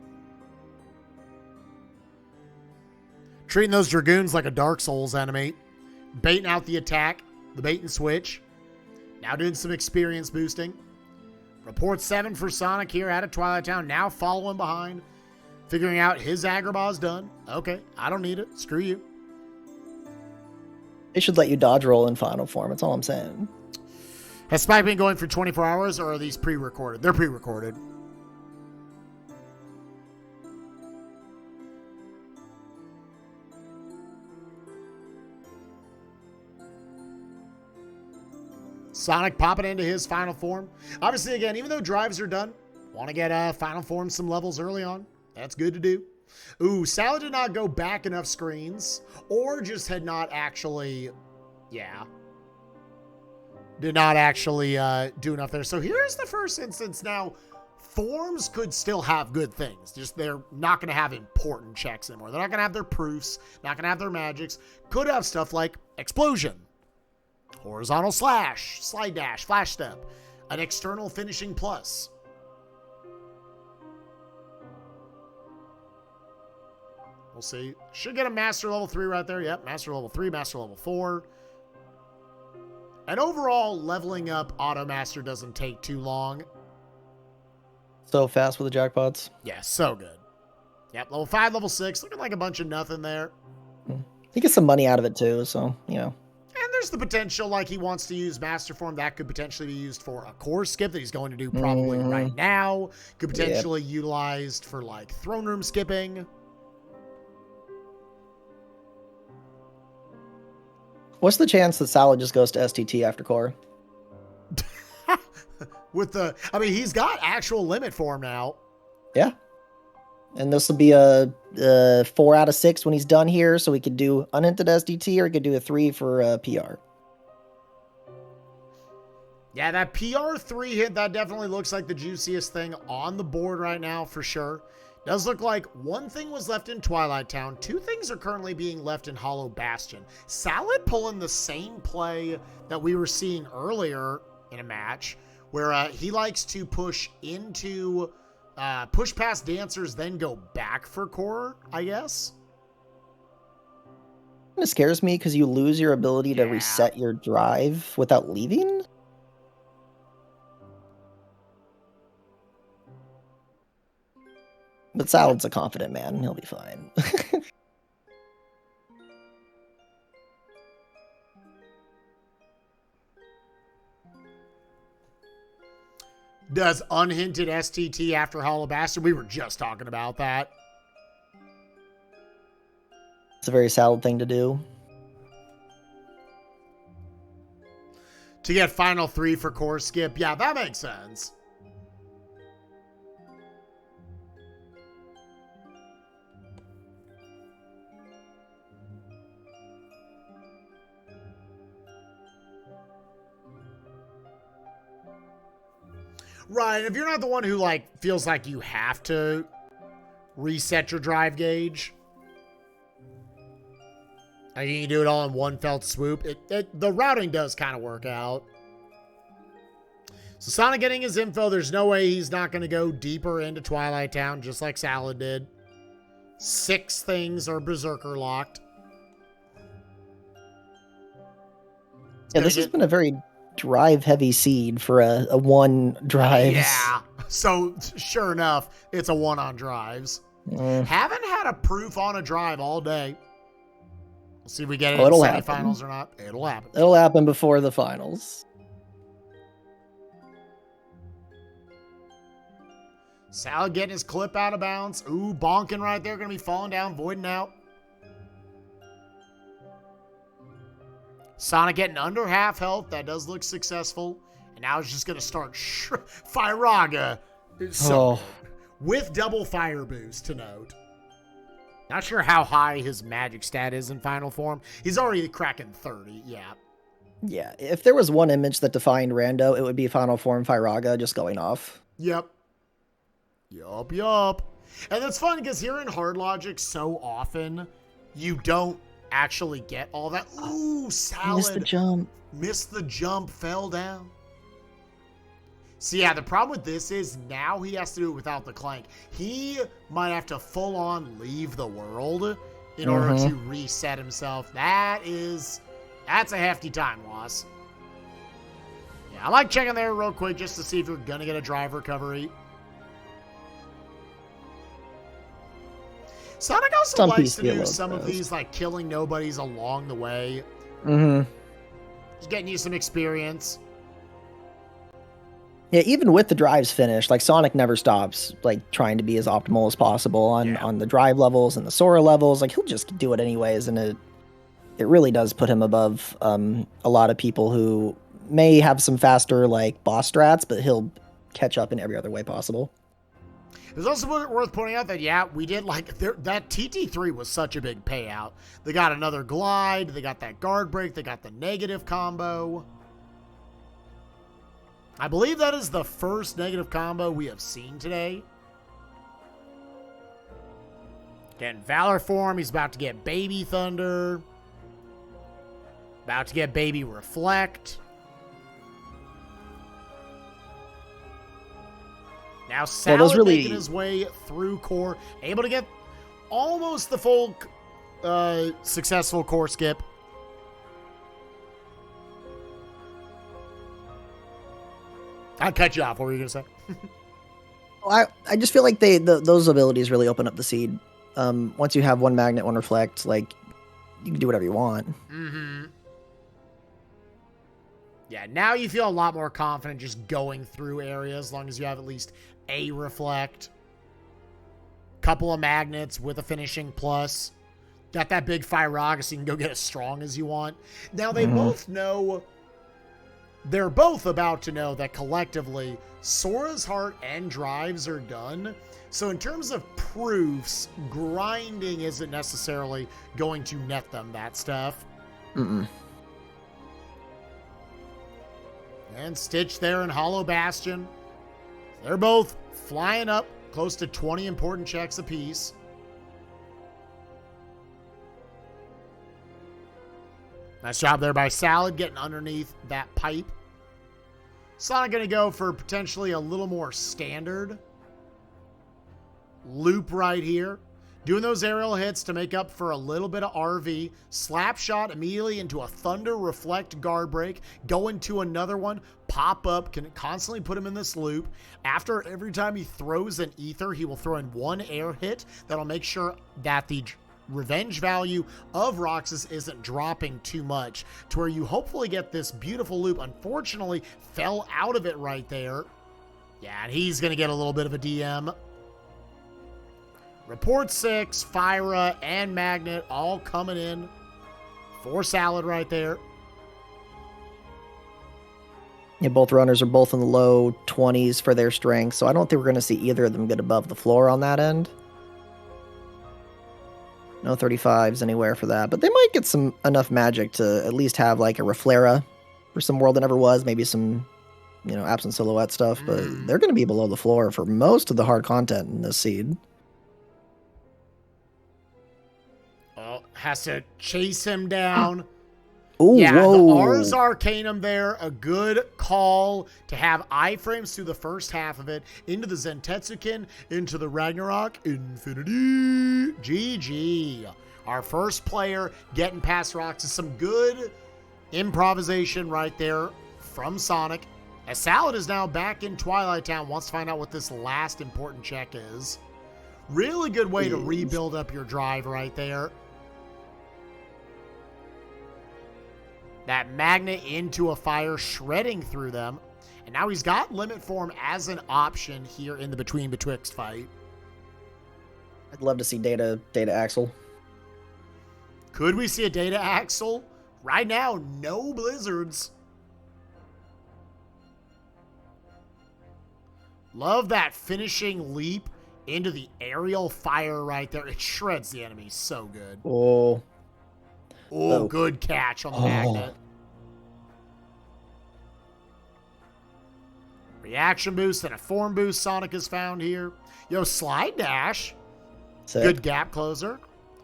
Treating those Dragoons like a Dark Souls enemy. Baiting out the attack, the bait and switch. Now doing some experience boosting. Report 7 for Sonic here out of Twilight Town. Now following behind. Figuring out his Agrabah's done. Okay, I don't need it. Screw you. They should let you dodge roll in Final Form. That's all I'm saying. Has Spike been going for 24 hours or are these pre-recorded? They're pre-recorded. Sonic popping into his Final Form. Obviously, again, even though drives are done, want to get Final Form some levels early on. That's good to do. Ooh, Salad did not go back enough screens or just had not actually, did not actually do enough there. So here's the first instance now. Forms could still have good things. Just they're not going to have important checks anymore. They're not going to have their proofs, not going to have their magics. Could have stuff like Explosion, Horizontal Slash, Slide Dash, Flash Step, an external finishing plus. We'll see. Should get a Master Level 3 right there. Yep, Master Level 3, Master Level 4. And overall, leveling up Auto Master doesn't take too long. So fast with the jackpots. Yeah, so good. Yep, level 5, level 6. Looking like a bunch of nothing there. He gets some money out of it too, so, you know. And there's the potential, like he wants to use Master Form. That could potentially be used for a core skip that he's going to do probably right now. Could potentially utilized for, like, throne room skipping. What's the chance that Salad just goes to STT after core? He's got actual limit form now. Yeah. And this will be a 4 out of 6 when he's done here, so we could do unhinted SDT, or he could do a 3 for PR. Yeah, that PR 3 hit, that definitely looks like the juiciest thing on the board right now for sure. Does look like 1 thing was left in Twilight Town. 2 things are currently being left in Hollow Bastion. Salad pulling the same play that we were seeing earlier in a match, where he likes to push into, push past dancers, then go back for core, I guess. It scares me because you lose your ability to reset your drive without leaving. But Salad's a confident man. He'll be fine. Does unhinted STT after Hollow Bastion? We were just talking about that. It's a very Salad thing to do. To get final 3 for core skip. Yeah, that makes sense. Right, and if you're not the one who, like, feels like you have to reset your drive gauge, and you can do it all in one felt swoop, the routing does kind of work out. So Sonic getting his info, there's no way he's not going to go deeper into Twilight Town, just like Salad did. 6 things are Berserker locked. Yeah, this has been a very drive-heavy seed for a 1 drives. Yeah, so sure enough, it's a 1 on drives. Haven't had a proof on a drive all day. We'll see if we get it in the semifinals or not. It'll happen. It'll happen before the finals. Salad getting his clip out of bounds. Ooh, bonking right there. Going to be falling down, voiding out. Sonic getting under half health. That does look successful. And now it's just going to start Firaga. So, with double fire boost to note. Not sure how high his magic stat is in final form. He's already cracking 30. Yeah. Yeah. If there was one image that defined Rando, it would be final form Firaga just going off. Yep. Yup. And that's fun because here in Hard Logic, so often you don't actually get all that. Ooh, Salad. Missed the jump, fell down. So yeah, the problem with this is now he has to do it without the clank. He might have to full on leave the world in order to reset himself. That's a hefty time loss. Yeah, I like checking there real quick just to see if you're going to get a drive recovery. Sonic also likes to do some of these, like, killing nobodies along the way. Just getting you some experience. Yeah, even with the drives finished, like, Sonic never stops, like, trying to be as optimal as possible on the drive levels and the Sora levels. Like, he'll just do it anyways, and it really does put him above a lot of people who may have some faster, like, boss strats, but he'll catch up in every other way possible. It's also worth pointing out that, yeah, we did, like, that TT3 was such a big payout. They got another glide, they got that guard break, they got the negative combo. I believe that is the first negative combo we have seen today. Getting Valor form, he's about to get Baby Thunder. About to get Baby Reflect. Now Salad making his way through core, able to get almost the full successful core skip. I'll cut you off. What were you going to say? I just feel like those abilities really open up the seed. Once you have 1 magnet, 1 reflect, like, you can do whatever you want. Yeah, now you feel a lot more confident just going through areas as long as you have at least a reflect. Couple of magnets with a finishing plus. Got that big Firaga so you can go get as strong as you want. Now they both know... They're both about to know that collectively, Sora's Heart and Drives are done. So in terms of proofs, grinding isn't necessarily going to net them that stuff. And Stitch there in Hollow Bastion. They're both flying up close to 20 important checks apiece. Nice job there by Salad getting underneath that pipe. Sonic going to go for potentially a little more standard loop right here. Doing those aerial hits to make up for a little bit of RV. Slap shot immediately into a Thunder Reflect guard break. Go into another one. Pop up. Can constantly put him in this loop. After every time he throws an ether, he will throw in 1 air hit. That'll make sure that the revenge value of Roxas isn't dropping too much to where you hopefully get this beautiful loop. Unfortunately, fell out of it right there. Yeah, and he's going to get a little bit of a DM. Report 6, Fyra, and Magnet all coming in for Salad right there. Yeah, both runners are both in the low 20s for their strength, so I don't think we're going to see either of them get above the floor on that end. No 35s anywhere for that, but they might get enough magic to at least have like a Reflera for some World That Never Was, maybe some absent silhouette stuff, but they're going to be below the floor for most of the hard content in this seed. Oh, has to chase him down. Ooh, yeah, whoa. the Ars Arcanum there, a good call to have iframes through the first half of it, into the Zentetsuken, into the Ragnarok Infinity. GG. Our first player getting past Roxas. Some good improvisation right there from Sonic. As Salad is now back in Twilight Town, wants to find out what this last important check is. Really good way to rebuild up your drive right there. That magnet into a fire, shredding through them. And now he's got Limit Form as an option here in the Between Betwixt fight. I'd love to see Data Axel. Could we see a Data Axel? Right now, no blizzards. Love that finishing leap into the aerial fire right there. It shreds the enemy so good. Oh. Oh, good catch on the magnet. Reaction boost and a form boost Sonic has found here. Yo, slide dash. Sick. Good gap closer.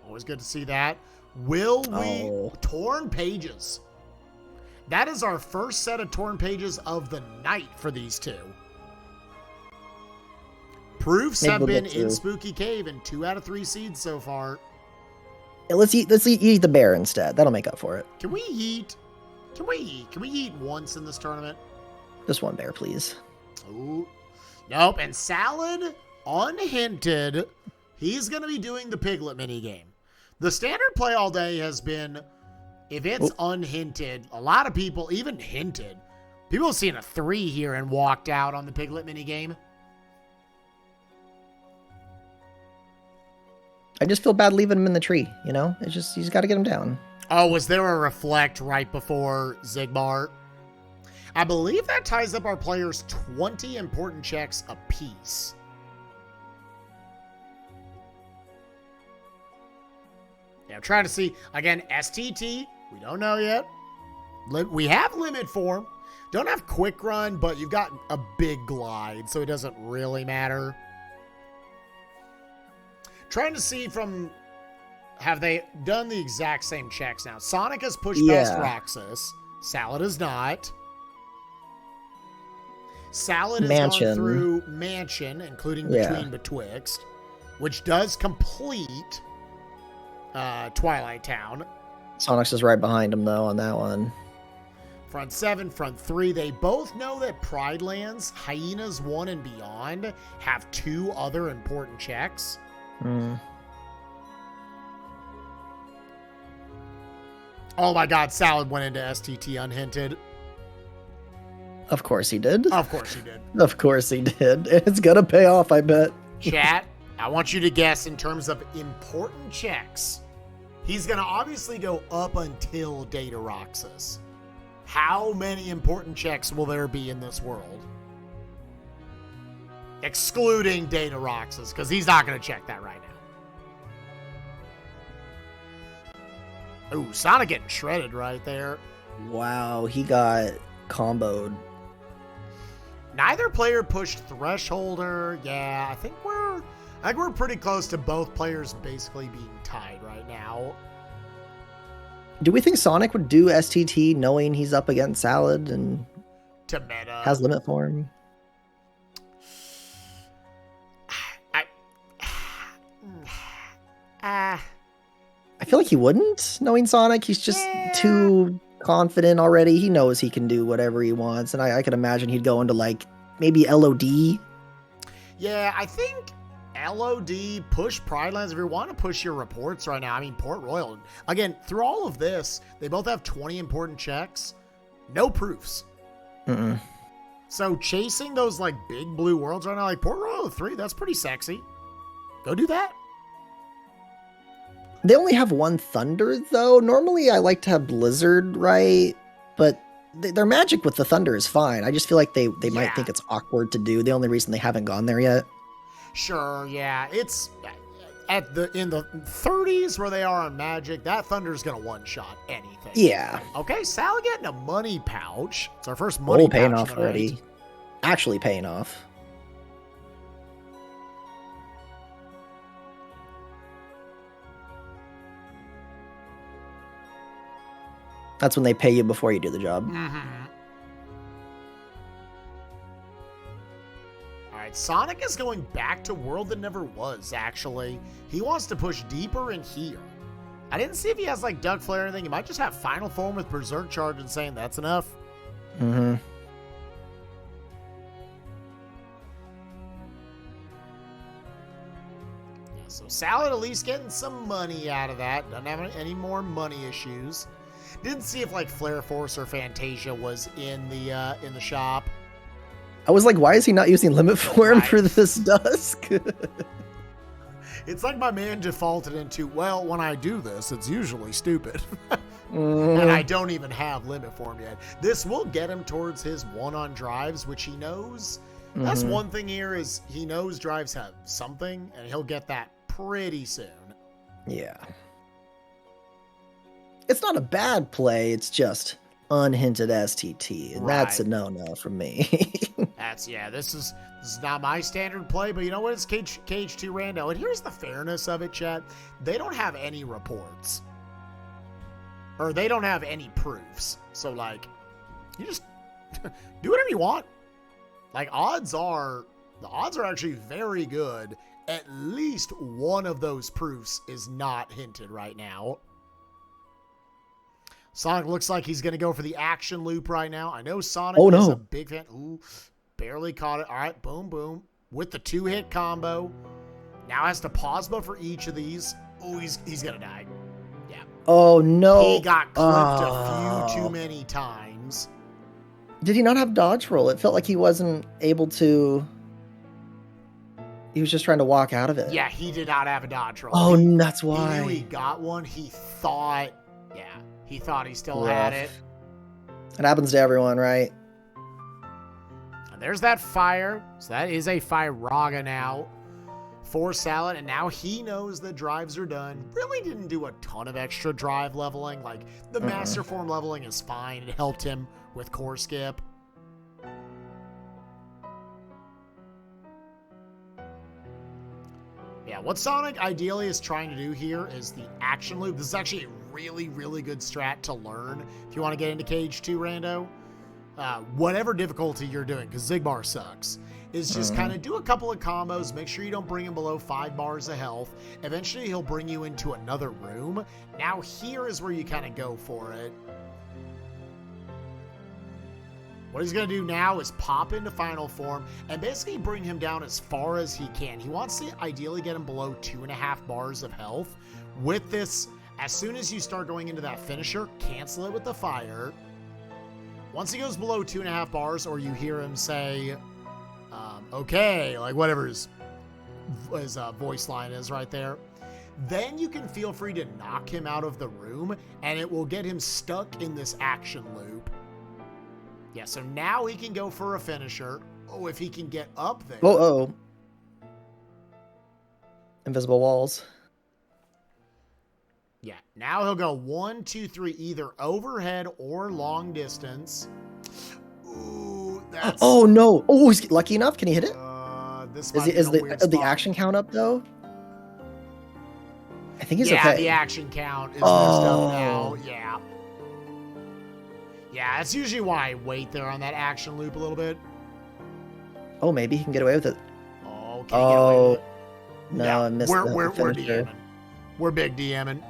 Always good to see that. Will we... Torn pages. That is our first set of torn pages of the night for these two. Proofs have been in Spooky Cave in 2 out of 3 seeds so far. Yeah, let's eat the bear instead. That'll make up for it. Can we eat once in this tournament? Just one bear, please. Ooh. Nope. And Salad, unhinted, he's going to be doing the Piglet minigame. The standard play all day has been, if it's unhinted, a lot of people, even hinted, people have seen a 3 here and walked out on the Piglet minigame. I just feel bad leaving him in the tree, It's just, he's got to get him down. Oh, was there a reflect right before Zigbar? I believe that ties up our players 20 important checks apiece. Yeah, I'm trying to see. Again, STT, we don't know yet. We have limit form. Don't have quick run, but you've got a big glide, so it doesn't really matter. Trying to see from... Have they done the exact same checks now? Sonic has pushed past Roxas. Salad has not. Salad has gone through Mansion, including Between Betwixt, which does complete Twilight Town. Sonic's is right behind him, though, on that one. Front 7, front 3. They both know that Pride Lands, Hyenas 1 and Beyond, have 2 other important checks. Oh my God, Salad went into STT unhinted. Of course he did. Of course he did. Of course he did. It's gonna pay off, I bet. Chat, I want you to guess in terms of important checks. He's gonna obviously go up until Data Roxas. How many important checks will there be in this world? Excluding Data Roxas, because he's not going to check that right now. Ooh, Sonic getting shredded right there. Wow, he got comboed. Neither player pushed Thresholder. Yeah, I think we're pretty close to both players basically being tied right now. Do we think Sonic would do STT knowing he's up against Salad and to meta has limit form? I feel like he wouldn't, knowing Sonic. He's just too confident already. He knows he can do whatever he wants, and I could imagine he'd go into, like, maybe LOD. Yeah, I think LOD, push Pride Lands if you want to push your reports right now. I mean, Port Royal. Again, through all of this, they both have 20 important checks. No proofs. So chasing those, like, big blue worlds right now, like Port Royal 3, that's pretty sexy. Go do that. They only have 1 Thunder, though. Normally, I like to have Blizzard, right? But their magic with the Thunder is fine. I just feel like they might think it's awkward to do. The only reason they haven't gone there yet. Sure, yeah. It's in the 30s where they are on magic. That Thunder's going to one-shot anything. Yeah. Okay, Sal getting a money pouch. It's our first money pouch paying off already. actually paying off. That's when they pay you before you do the job. Mm-hmm. All right, Sonic is going back to World That Never Was, actually. He wants to push deeper in here. I didn't see if he has, like, Duck Flare or anything. He might just have Final Form with Berserk Charge and saying that's enough. Mm-hmm. Yeah, so Salad at least getting some money out of that. Doesn't have any more money issues. Didn't see if, like, Flare Force or Fantasia was in the shop. I was like, why is he not using Limit Form for this Dusk? It's like my man defaulted into, well, when I do this, it's usually stupid. And I don't even have Limit Form yet. This will get him towards his 1 on drives, which he knows. That's one thing here is he knows drives have something, and he'll get that pretty soon. Yeah. It's not a bad play. It's just unhinted STT, and that's a no-no from me. This is not my standard play, but you know what? It's KH2 Rando. And here's the fairness of it, chat. They don't have any reports. Or they don't have any proofs. So, like, you just do whatever you want. Like, the odds are actually very good. At least one of those proofs is not hinted right now. Sonic looks like he's going to go for the action loop right now. I know Sonic is a big fan. Ooh, barely caught it. All right, boom, boom. With the 2-hit combo. Now has to pause for each of these. Oh, he's going to die. Yeah. Oh, no. He got clipped a few too many times. Did he not have dodge roll? It felt like he wasn't able to... He was just trying to walk out of it. Yeah, he did not have a dodge roll. Oh, that's why. He knew he got one. He thought he still had it. It happens to everyone, right? And there's that fire. So that is a Firaga now for Salad. And now he knows the drives are done. Really didn't do a ton of extra drive leveling. Like, the Master Form leveling is fine. It helped him with Core Skip. Yeah, what Sonic ideally is trying to do here is the action loop. This is actually a really, really good strat to learn if you want to get into KH2 Rando. Whatever difficulty you're doing, because Zigbar sucks, is just kind of do a couple of combos. Make sure you don't bring him below 5 bars of health. Eventually, he'll bring you into another room. Now, here is where you kind of go for it. What he's going to do now is pop into Final Form and basically bring him down as far as he can. He wants to ideally get him below 2.5 bars of health. With this, as soon as you start going into that finisher, cancel it with the fire. Once he goes below 2.5 bars, or you hear him say, okay, like whatever his voice line is right there, then you can feel free to knock him out of the room, and it will get him stuck in this action loop. Yeah, so now he can go for a finisher. Oh, if he can get up there. Oh. Invisible walls. Yeah, now he'll go 1, 2, 3, either overhead or long distance. Ooh, that's... Oh, no. Oh, he's lucky enough. Can he hit it? This is the action count up, though? I think he's okay. Yeah, the action count is messed up now. Yeah. Yeah, that's usually why I wait there on that action loop a little bit. Oh, maybe he can get away with it. Oh, can he get away with it? No, yeah, I missed we're DMing. We're big DMing.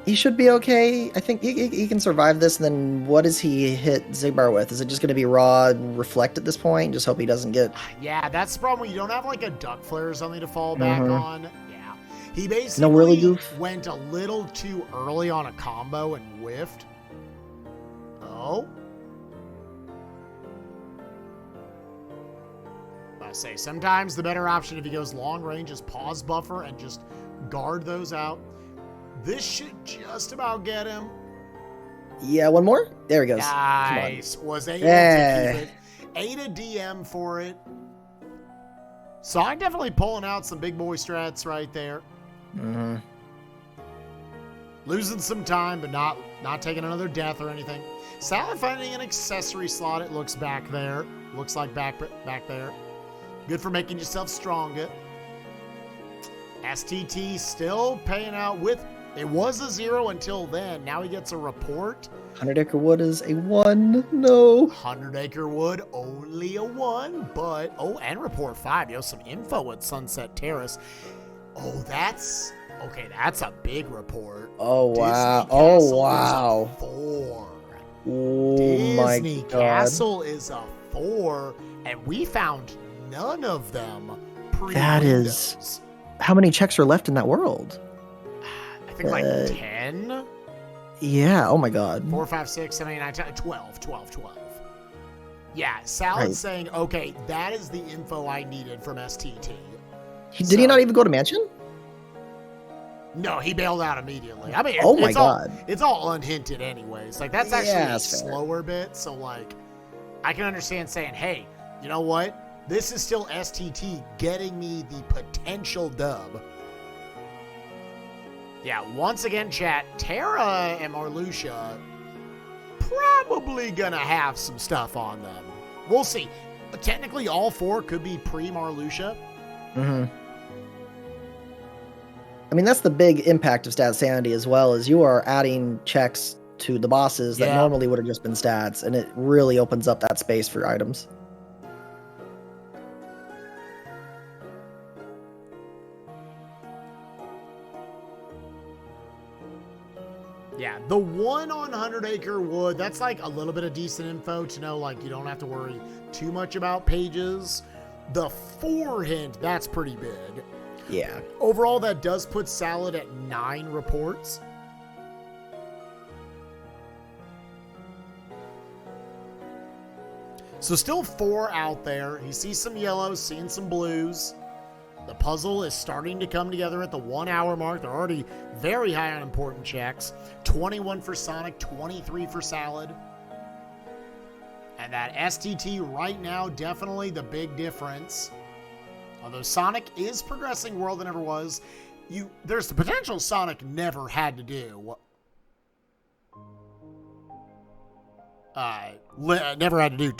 He should be okay. I think he can survive this. And then what does he hit Zigbar with? Is it just going to be raw and reflect at this point? Just hope he doesn't get... Yeah, that's the problem when you don't have like a duck flare or something to fall back on. Yeah. He basically went a little too early on a combo and whiffed. Oh. I say sometimes the better option if he goes long range is pause buffer and just guard those out. This should just about get him. Yeah, one more. There he goes. Nice. Was able to keep it. Ate a DM for it. So I'm definitely pulling out some big boy strats right there. Losing some time, but not taking another death or anything. Salad finding an accessory slot, it looks back there. looks like back there. Good for making yourself stronger. STT still paying out with, it was a 0 until then. Now he gets a report. 100 Acre Wood is a 1. No. 100 Acre Wood, only a 1, but, oh, and report 5. You know, some info at Sunset Terrace. Oh, that's a big report. Oh, wow. Disney Castle wow. Is a 4. Oh, Disney my God. Castle is a 4, and we found none of them pre-Windows. That is... How many checks are left in that world? I think like 10? Yeah, oh my God. 4, 5, 6, 7, 8, 9, 10, 12. Yeah, Salad's saying, okay, that is the info I needed from STT. Did he not even go to Mansion? No, he bailed out immediately. I mean, oh my God. It's all unhinted anyways. Like, that's actually a slower bit, so, like, I can understand saying, hey, you know what? This is still STT getting me the potential dub. Yeah, once again, chat, Terra and Marluxia probably gonna have some stuff on them. We'll see. Technically, all 4 could be pre-Marluxia. Mm-hmm. I mean, that's the big impact of Stat Sanity as well, is you are adding checks to the bosses that normally would have just been stats, and it really opens up that space for items. Yeah, the 1 on 100 Acre Wood, that's like a little bit of decent info to know, like, you don't have to worry too much about pages. The 4 hint, that's pretty big. Yeah. Overall, that does put Salad at 9 reports. So still 4 out there. He sees some yellows, seeing some blues. The puzzle is starting to come together at the 1 hour mark. They're already very high on important checks. 21 for Sonic, 23 for Salad. And that STT right now, definitely the big difference. Although Sonic is progressing World That Never Was, there's the potential Sonic never had to do. Never had to do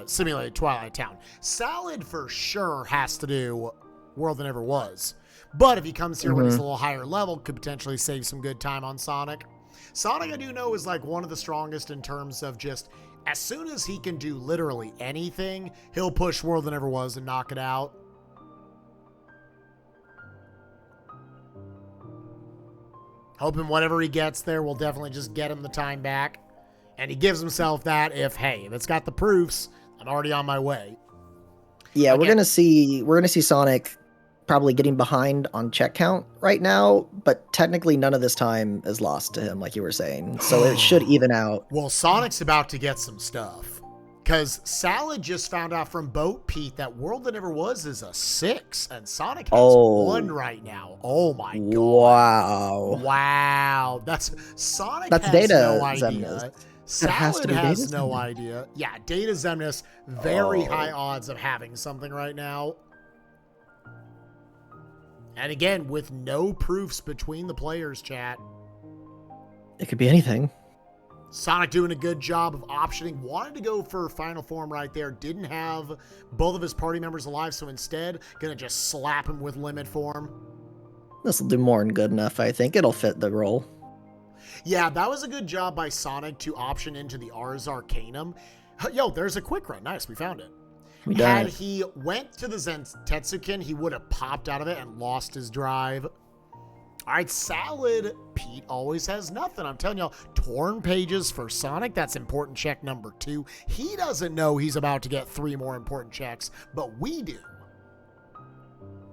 Simulated Twilight Town. Salad for sure has to do World That Never Was. But if he comes here when he's a little higher level, could potentially save some good time on Sonic. Sonic, I do know, is like one of the strongest in terms of just, as soon as he can do literally anything, he'll push World That Never Was and knock it out. Hoping whatever he gets there will definitely just get him the time back. And he gives himself that if it's got the proofs, I'm already on my way. Yeah, again, we're gonna see Sonic probably getting behind on check count right now, but technically none of this time is lost to him, like you were saying. So it should even out. Well, Sonic's about to get some stuff. Because Salad just found out from Boat Pete that World That Never Was is a 6, and Sonic has 1 right now. Oh my God. Wow. Sonic has Data no idea. Zemnis. Salad has no idea. Yeah, Data Zemnis, very high odds of having something right now. And again, with no proofs between the players, chat. It could be anything. Sonic doing a good job of optioning. Wanted to go for final form right there. Didn't have both of his party members alive, so instead, gonna just slap him with limit form. This will do more than good enough, I think. It'll fit the role. Yeah, that was a good job by Sonic to option into the Ars Arcanum. Yo, there's a quick run. Nice, we found it. Had he went to the Zentetsuken, he would have popped out of it and lost his drive. All right, Salad. Pete always has nothing. I'm telling y'all, torn pages for Sonic. That's important check number 2. He doesn't know he's about to get 3 more important checks, but we do.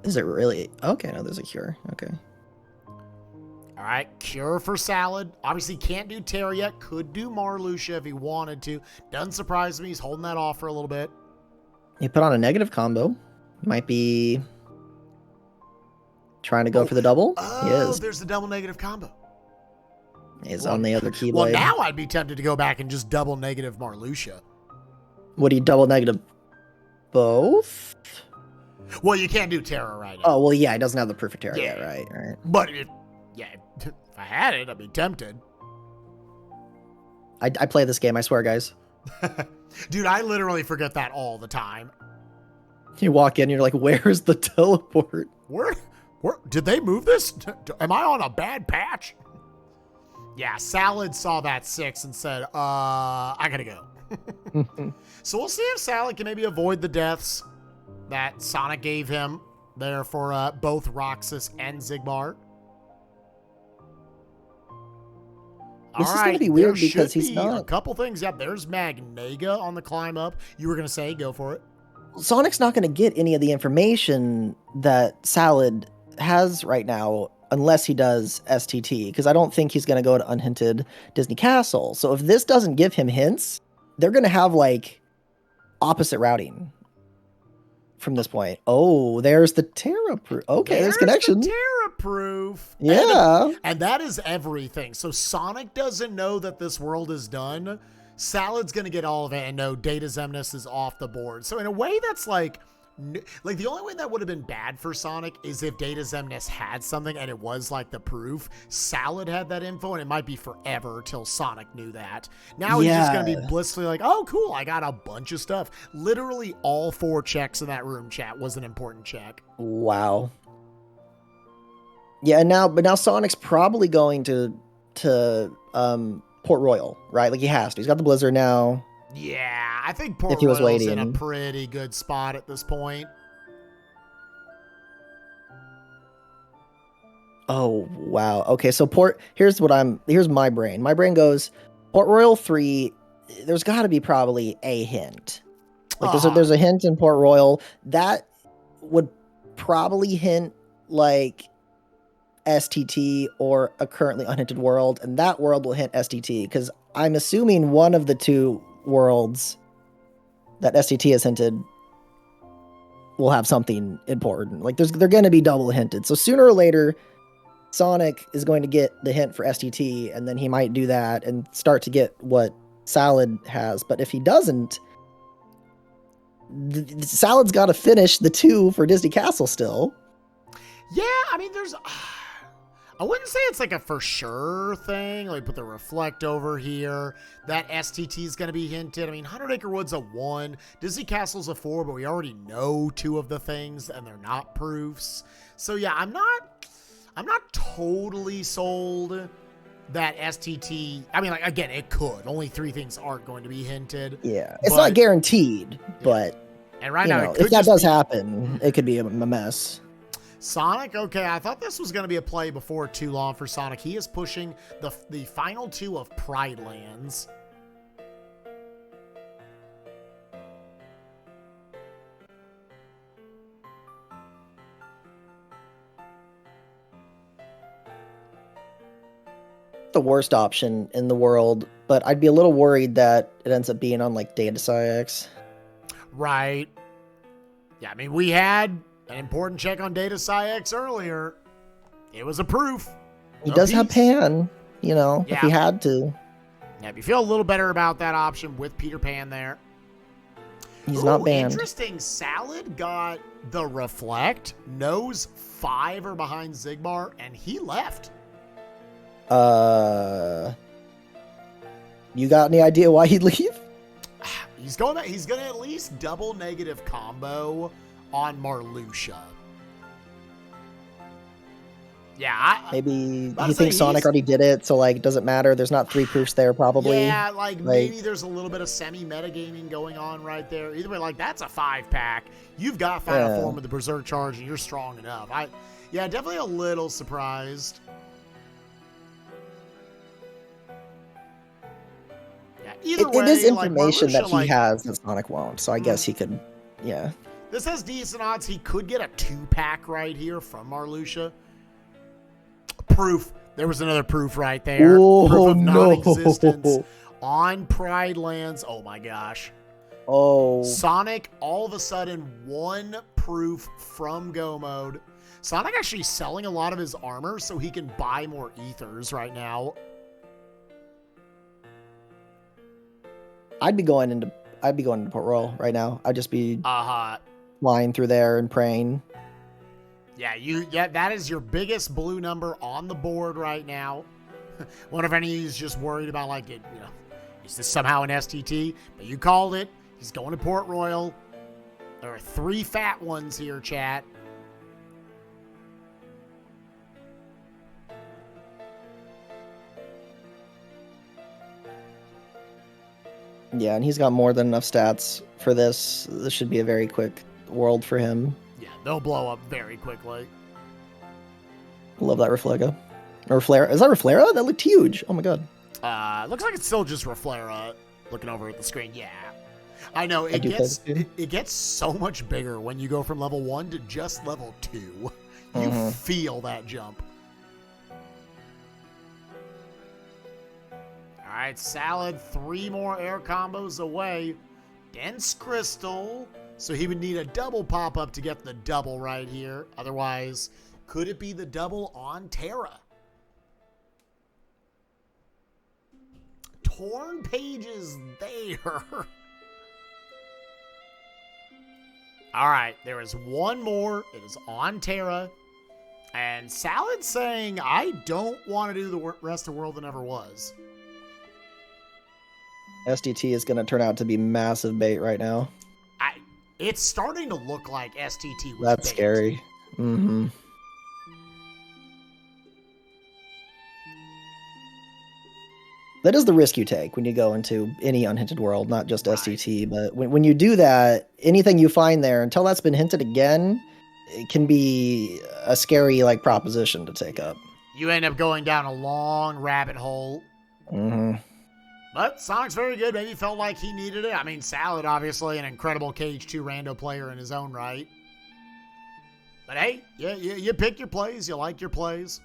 Is it really? Okay, no, there's a cure. Okay. All right, cure for Salad. Obviously can't do Terra yet. Could do Marluxia if he wanted to. Doesn't surprise me. He's holding that off for a little bit. He put on a negative combo. Might be trying to go for the double. Oh, he is. There's the double negative combo. He's on the other keyblade. Well, now I'd be tempted to go back and just double negative Marluxia. Would he double negative both? Well, you can't do Terra right now. Oh, well, yeah, he doesn't have the proof of Terra yet, right. But if I had it, I'd be tempted. I play this game, I swear, guys. Dude, I literally forget that all the time. You walk in, you're like, where's the teleport? Where did they move this? Am I on a bad patch? Yeah, Salad saw that 6 and said, I gotta go. So we'll see if Salad can maybe avoid the deaths that Sonic gave him there for both Roxas and Zigbar. This is going to be weird because he's not. A couple things. Yeah, there's Magnega on the climb up. You were going to say, go for it. Sonic's not going to get any of the information that Salad has right now unless he does STT, because I don't think he's going to go to Unhinted Disney Castle. So if this doesn't give him hints, they're going to have like opposite routing from this point. Oh, there's the Terra Proof. Okay, there's connection. The Terra Proof. Yeah. And that is everything. So Sonic doesn't know that this world is done. Salad's going to get all of it and know Data Zemnis is off the board. So in a way that's like the only way that would have been bad for Sonic is if Data Zemnis had something and it was like the proof. Salad had that info and it might be forever till Sonic knew that. Now he's just going to be blissfully like, oh, cool, I got a bunch of stuff. Literally all 4 checks in that room chat was an important check. Wow. Yeah, but now Sonic's probably going to Port Royal, right? Like he has to. He's got the Blizzard now. Yeah, I think Port Royal's in a pretty good spot at this point. Oh, wow. Okay, so here's my brain. My brain goes, Port Royal 3, there's got to be probably a hint. Like there's a hint in Port Royal that would probably hint like STT or a currently unhinted world, and that world will hint STT because I'm assuming one of the 2 worlds that STT has hinted will have something important. Like they're going to be double hinted. So sooner or later, Sonic is going to get the hint for STT, and then he might do that and start to get what Salad has. But if he doesn't, Salad's got to finish the 2 for Disney Castle still. Yeah, I mean, I wouldn't say it's like a for sure thing. Like put the reflect over here. That STT is going to be hinted. I mean, 100 Acre Wood's a 1. Disney Castle's a 4, but we already know 2 of the things and they're not proofs. So yeah, I'm not totally sold that STT. I mean, like again, it could. Only 3 things aren't going to be hinted. Yeah, it's not guaranteed, but and right now, if that does happen, it could be a mess. Sonic, okay, I thought this was going to be a play before too long for Sonic. He is pushing the final 2 of Pride Lands. The worst option in the world, but I'd be a little worried that it ends up being on like Data Sci-X. Right. Yeah, I mean, we had an important check on Data Sci-X earlier. It was a proof. He does have Pan, if he had to. Yeah, if you feel a little better about that option with Peter Pan there. He's not banned. Interesting. Salad got the Reflect. Knows 5 are behind Zigbar, and he left. You got any idea why he'd leave? He's going to at least double negative combo on Marluxia. Yeah, maybe he thinks Sonic already did it, so like it doesn't matter. There's not 3 proofs there, probably. Yeah, maybe there's a little bit of semi-metagaming going on right there. Either way, like that's a 5-pack. You've got Final Form with the Berserk Charge, and you're strong enough. Definitely a little surprised. Yeah, either way, it is information that he has that Sonic won't, so I guess he could, yeah. This has decent odds. He could get a 2-pack right here from Marluxia. Proof. There was another proof right there. Oh, proof of non-existence on Pride Lands. Oh my gosh. Oh. Sonic, all of a sudden, 1 proof from Go Mode. Sonic actually selling a lot of his armor so he can buy more ethers right now. I'd be going into Port Royal right now. I'd just be flying through there and praying. Yeah, that is your biggest blue number on the board right now. Wonder if any of you is just worried about Is this somehow an STT? But you called it. He's going to Port Royal. There are 3 fat ones here, chat. Yeah, and he's got more than enough stats for this. This should be a very quick world for him. Yeah, they'll blow up very quickly. Love that Reflega. Or Reflera. Is that Reflera? That looked huge. Oh my god. Looks like it's still just Reflera looking over at the screen. Yeah. I know, it gets so much bigger when you go from level 1 to just level 2. You feel that jump. All right, Salad, 3 more air combos away. Dense Crystal. So he would need a double pop-up to get the double right here. Otherwise, could it be the double on Terra? Torn pages there. All right, there is one more. It is on Terra. And Salad's saying, I don't want to do the rest of World That Never Was. SDT is going to turn out to be massive bait right now. It's starting to look like STT was That's bait. scary. Mm-hmm. That is the risk you take when you go into any unhinted world, not just STT. But when you do that, anything you find there, until that's been hinted again, it can be a scary proposition to take up. You end up going down a long rabbit hole. Mm-hmm. But Sonic's very good. Maybe felt like he needed it. I mean, Salad, obviously, an incredible KH2 Rando player in his own right. But hey, you pick your plays. You like your plays.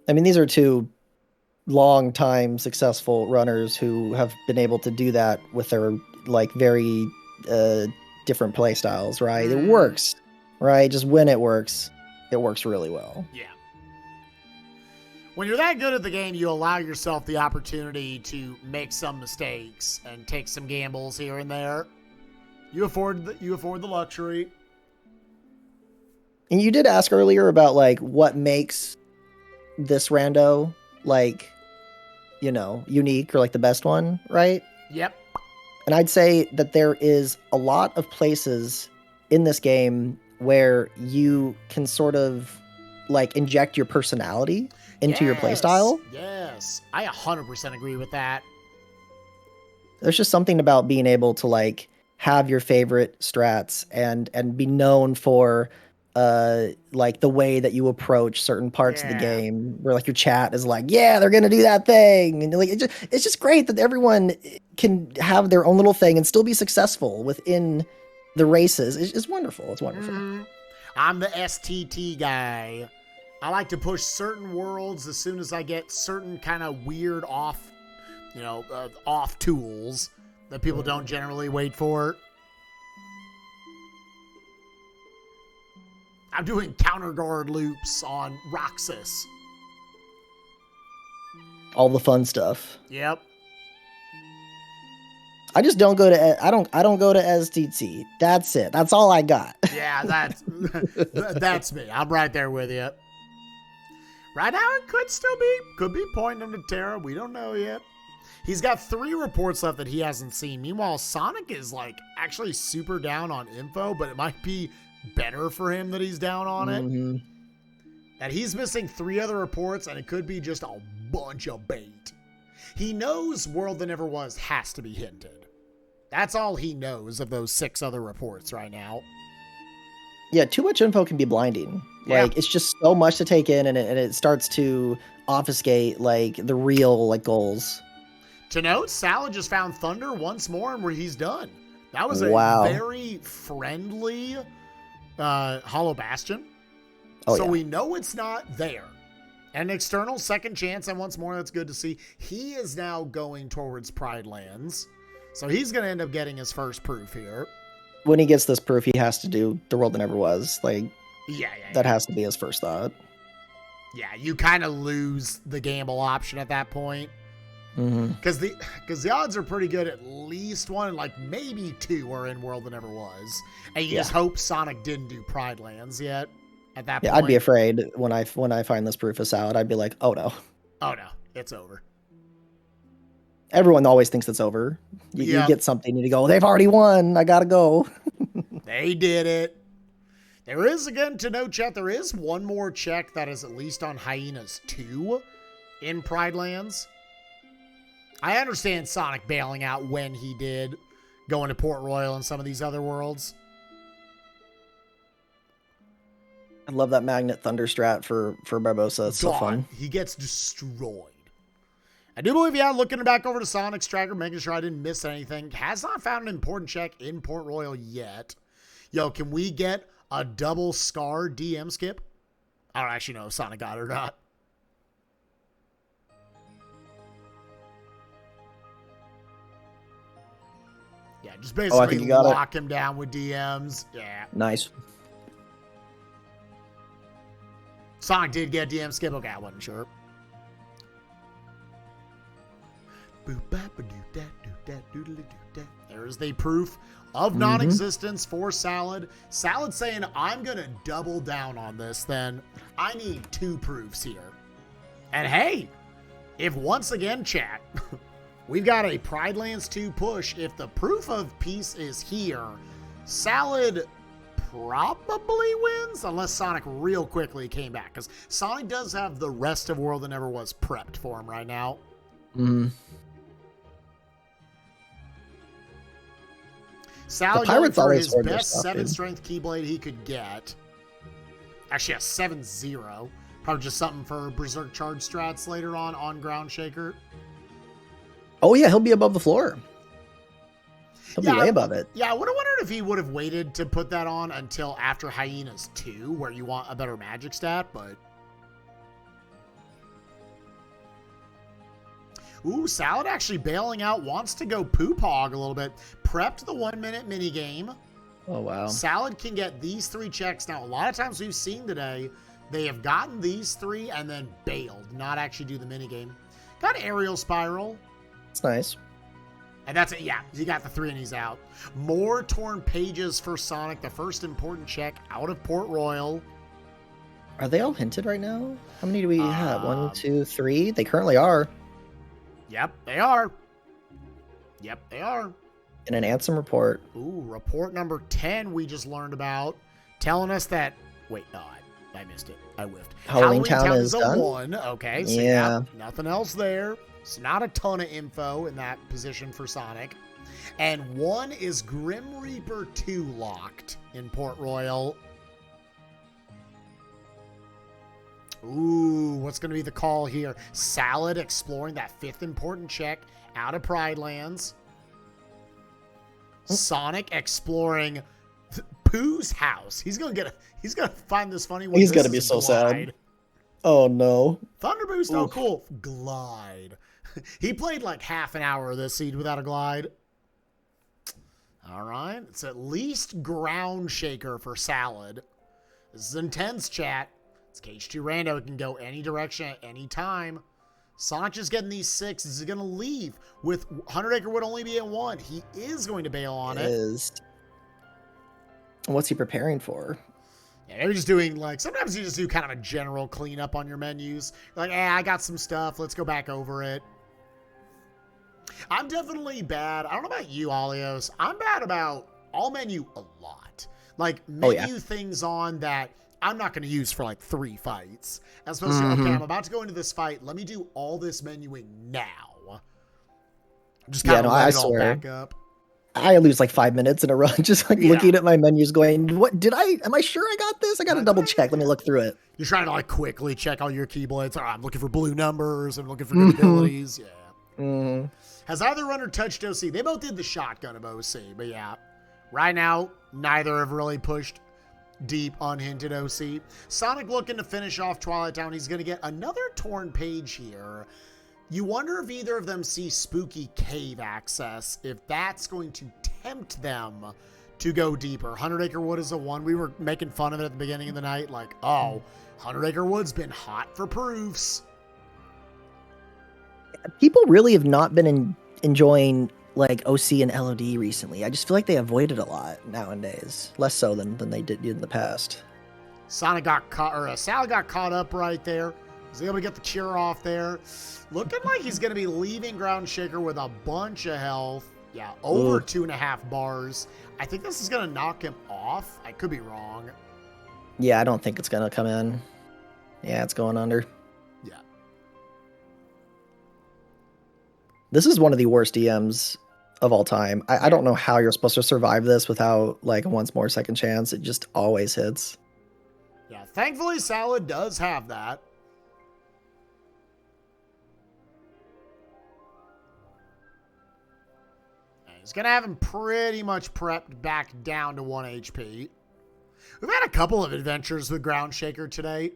I mean, these are 2 long-time successful runners who have been able to do that with their very different play styles, right? It works, right? Just when it works really well. Yeah. When you're that good at the game, you allow yourself the opportunity to make some mistakes and take some gambles here and there. You afford the luxury. And you did ask earlier about what makes this rando unique or the best one, right? Yep. And I'd say that there is a lot of places in this game where you can sort of inject your personality into your playstyle. Yes, I 100% agree with that. There's just something about being able to have your favorite strats and be known for the way that you approach certain parts of the game, where your chat is they're gonna do that thing, and it's just great that everyone can have their own little thing and still be successful within the races. It's wonderful. It's wonderful. I'm the STT guy. I like to push certain worlds as soon as I get certain kind of weird off tools that people don't generally wait for. I'm doing counter guard loops on Roxas. All the fun stuff. Yep. I just don't go to I don't go to STT. That's it. That's all I got. Yeah, that's me. I'm right there with you. Right now, it could be pointing him to Terra. We don't know yet. He's got 3 reports left that he hasn't seen. Meanwhile, Sonic is actually super down on info, but it might be better for him that he's down on it. That he's missing 3 other reports, and it could be just a bunch of bait. He knows World That Never Was has to be hinted. That's all he knows of those 6 other reports right now. Yeah, too much info can be blinding. It's just so much to take in, and it starts to obfuscate the real goals. To note, Salad just found Thunder once more, and where he's done. That was a very friendly Hollow Bastion. So we know it's not there. An external second chance, and once more, that's good to see. He is now going towards Pride Lands. So he's going to end up getting his first proof here. When he gets this proof, he has to do The World That Never Was. That has to be his first thought. Yeah, you kind of lose the gamble option at that point. Because the odds are pretty good. At least 1, maybe 2 are in World That Never Was. And you just hope Sonic didn't do Pride Lands yet at that point. I'd be afraid when I find this proof of Salad. I'd be like, oh no. Oh no, it's over. Everyone always thinks it's over. You Yep. get something and you go, they've already won. I gotta go. They did it. There is, again, to note, chat, there is one more check that is at least on Hyenas 2 in Pride Lands. I understand Sonic bailing out when he did, going to Port Royal and some of these other worlds. I love that Magnet Thunder strat for Barbosa. It's so fun. He gets destroyed. I do believe, yeah, looking back over to Sonic's tracker, making sure I didn't miss anything. Has not found an important check in Port Royal yet. Yo, can we get a double Scar DM skip? I don't actually know if Sonic got it or not. Yeah, just basically lock him down with DMs. Yeah. Nice. Sonic did get DM skip. Okay, I wasn't sure. There's the proof of non-existence for Salad. Salad saying, I'm going to double down on this then. I need 2 proofs here. And hey, if once again, chat, we've got a Pride Lands 2 push. If the proof of peace is here, Salad probably wins, unless Sonic real quickly came back. Because Sonic does have the rest of World That Never Was prepped for him right now. Salad going for his best 7 strength Keyblade he could get. Actually, a 7-0. Probably just something for Berserk Charge strats later on Ground Shaker. Oh, yeah, he'll be above the floor. He'll be way above it. Yeah, I would have wondered if he would have waited to put that on until after Hyenas 2, where you want a better magic stat, but... Ooh, Salad actually bailing out, wants to go poop hog a little bit. Prepped the 1-minute minigame. Oh, wow. Salad can get these 3 checks. Now, a lot of times we've seen today, they have gotten these 3 and then bailed, not actually do the minigame. Got Aerial Spiral. That's nice. And that's it. Yeah, he got the 3 and he's out. More torn pages for Sonic. The first important check out of Port Royal. Are they all hinted right now? How many do we have? 1, 2, 3? They currently are. Yep, they are. Yep, they are. In an Ansem report. Ooh, report number 10 we just learned about. Telling us that... Wait, no, I missed it. I whiffed. Halloween Town is a done? 1. Okay, so yeah, nothing else there. It's not a ton of info in that position for Sonic. And 1 is Grim Reaper 2 locked in Port Royal. Ooh, what's going to be the call here? Salad exploring that 5th important check out of Pride Lands. Sonic exploring Pooh's house. He's going to find this funny one. He's going to be so sad. Oh, no. Thunder Boost. Oof. Oh, cool. Glide. He played like half an hour of this seed without a glide. All right. It's at least Ground Shaker for Salad. This is intense, chat. It's KH2 Rando. It can go any direction at any time. Sonic just getting these 6. Is he going to leave with 100 Acre Wood only be at 1? He is going to bail on it. What's he preparing for? Yeah, maybe just doing, like, sometimes you just do kind of a general cleanup on your menus. Like, I got some stuff. Let's go back over it. I'm definitely bad. I don't know about you, Alios. I'm bad about all menu a lot. Like, menu things on that I'm not going to use for like 3 fights. As opposed to, okay, I'm about to go into this fight. Let me do all this menuing now. Just kind of let it all back up. I lose like 5 minutes in a run just like looking at my menus going, what did am I sure I got this? I got to double check. Let me look through it. You're trying to like quickly check all your keyblades. I'm looking for blue numbers. I'm looking for good abilities. Yeah. Has either runner touched OC? They both did the shotgun of OC, but yeah. Right now, neither have really pushed deep unhinted OC. Sonic looking to finish off Twilight Town. He's going to get another torn page here. You wonder if either of them see spooky cave access, if that's going to tempt them to go deeper. 100 Acre Wood is a 1. We were making fun of it at the beginning of the night. Like, oh, 100 Acre Wood's been hot for proofs. People really have not been enjoying like OC and LOD recently. I just feel like they avoid it a lot nowadays. Less so than they did in the past. Sonic got caught, or Sal got caught up right there. He's able to get the cure off there. Looking like he's going to be leaving Ground Shaker with a bunch of health. Yeah, over 2.5 bars. I think this is going to knock him off. I could be wrong. Yeah, I don't think it's going to come in. Yeah, it's going under. Yeah. This is one of the worst DMs of all time. I don't know how you're supposed to survive this without like a once more second chance. It just always hits. Yeah, thankfully Salad does have that. And he's going to have him pretty much prepped back down to 1 HP. We've had a couple of adventures with Ground Shaker today.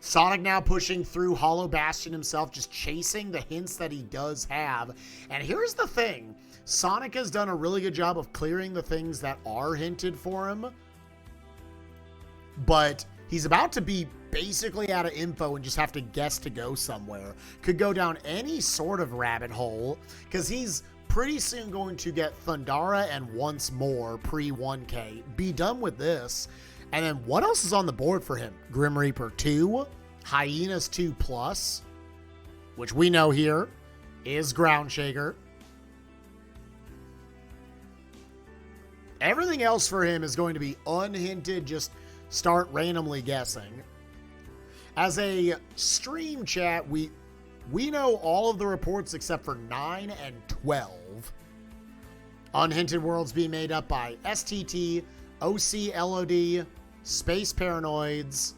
Sonic now pushing through Hollow Bastion himself, just chasing the hints that he does have. And here's the thing. Sonic has done a really good job of clearing the things that are hinted for him. But he's about to be basically out of info and just have to guess to go somewhere. Could go down any sort of rabbit hole, because he's pretty soon going to get Thundara and once more pre-1K. Be done with this. And then what else is on the board for him? Grim Reaper 2, Hyenas 2+, which we know here is Ground Shaker. Everything else for him is going to be unhinted, just start randomly guessing. As a stream chat, we know all of the reports except for 9 and 12. Unhinted worlds being made up by STT, OCLOD, Space Paranoids,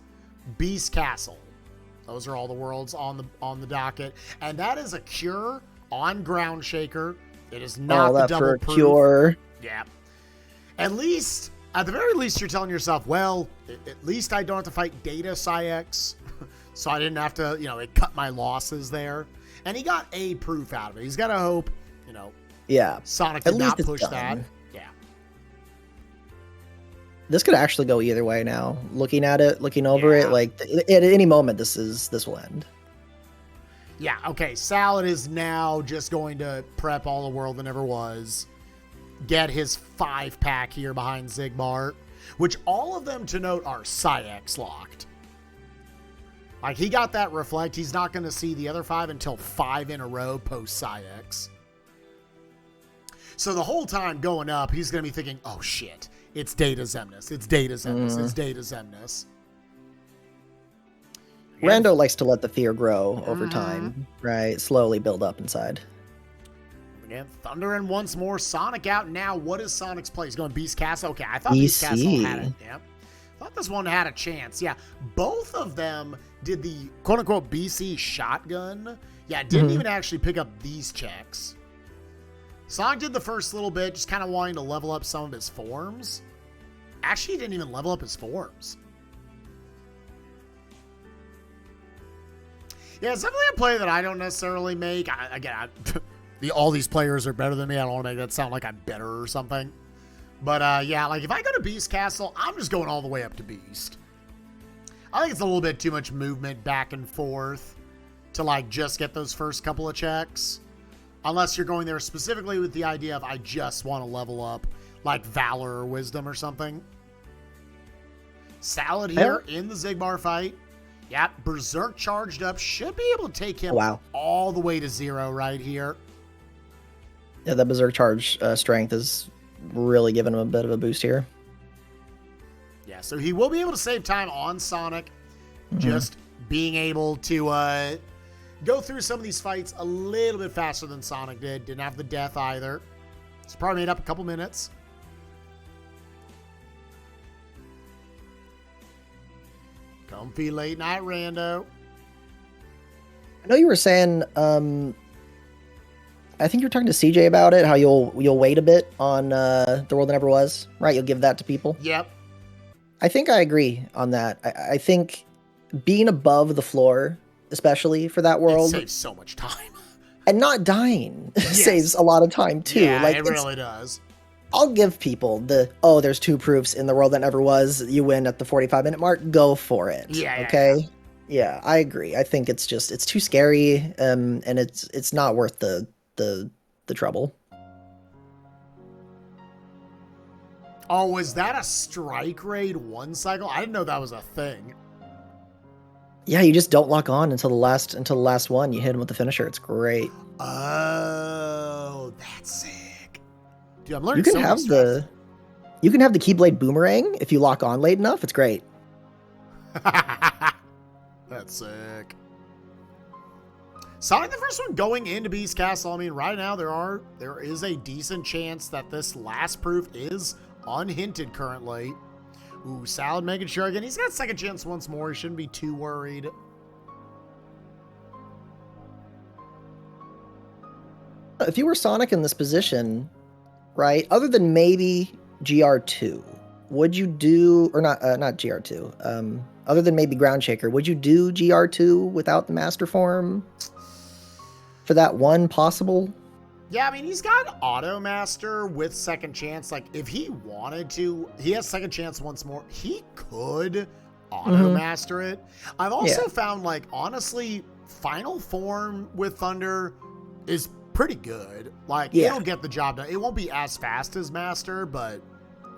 Beast Castle. Those are all the worlds on the docket. And that is a cure on Ground Shaker. It is not the double proof. Cure. Yeah. At the very least, you're telling yourself, well, at least I don't have to fight Data Psyx. So I didn't have to, it cut my losses there. And he got a proof out of it. He's got to hope, yeah, Sonic did not push that. Yeah. This could actually go either way now. Looking at it, looking over it, like at any moment, this will end. Yeah, okay. Salad is now just going to prep all the world that never was. Get his 5-pack here behind Zigbar, which all of them, to note, are Psyx locked. Like, he got that reflect. He's not going to see the other 5 until 5 in a row post Psyx. So the whole time going up, he's going to be thinking, oh shit, it's Data Xemnas. It's Data Xemnas. It's Data Xemnas. Rando likes to let the fear grow over time, right? Slowly build up inside. Again, Thunder and once more. Sonic out now. What is Sonic's play? He's going Beast Castle. Okay, I thought Beast Castle had it. Yep. Thought this one had a chance. Yeah, both of them did the quote-unquote BC shotgun. Yeah, didn't even actually pick up these checks. Sonic did the first little bit, just kind of wanting to level up some of his forms. Actually, he didn't even level up his forms. Yeah, it's definitely a play that I don't necessarily make. All these players are better than me. I don't want to make that sound like I'm better or something. But yeah, like if I go to Beast Castle, I'm just going all the way up to Beast. I think it's a little bit too much movement back and forth to like just get those first couple of checks. Unless you're going there specifically with the idea of I just want to level up like Valor or Wisdom or something. Salad here in the Zigbar fight. Yep, Berserk charged up. Should be able to take him all the way to 0 right here. Yeah, that Berserk charge strength is really giving him a bit of a boost here. Yeah, so he will be able to save time on Sonic. Just being able to go through some of these fights a little bit faster than Sonic did. Didn't have the death either. It's probably made up a couple minutes. Comfy late night Rando. I know you were saying, I think you were talking to CJ about it, how you'll wait a bit on The World That Never Was, right? You'll give that to people. Yep. I think I agree on that. I think being above the floor, especially for that world, it saves so much time. And not dying saves a lot of time too. Yeah, like, it really does. I'll give people there's 2 proofs in The World That Never Was. You win at the 45-minute mark. Go for it. Yeah. Okay. Yeah, I agree. I think it's too scary, and it's not worth the trouble. Oh, was that a strike raid 1 cycle? I didn't know that was a thing. Yeah, you just don't lock on until the last one. You hit him with the finisher. It's great. Oh, that's sick. Dude, I'm learning You can so many have strats. you can have the Keyblade Boomerang if you lock on late enough. It's great. That's sick. Sonic the first one going into Beast Castle. I mean, right now there is a decent chance that this last proof is unhinted currently. Ooh, Salad making sure again. He's got second chance once more. He shouldn't be too worried. If you were Sonic in this position, right, other than maybe GR2, would you do, or not GR2, other than maybe Ground Shaker, would you do GR2 without the Master Form for that one possible? Yeah, I mean, he's got Auto Master with second chance. Like, if he wanted to, he has second chance once more. He could Auto Master it. I've also found, like, honestly, Final Form with Thunder is pretty good. Like, it'll get the job done. It won't be as fast as Master, but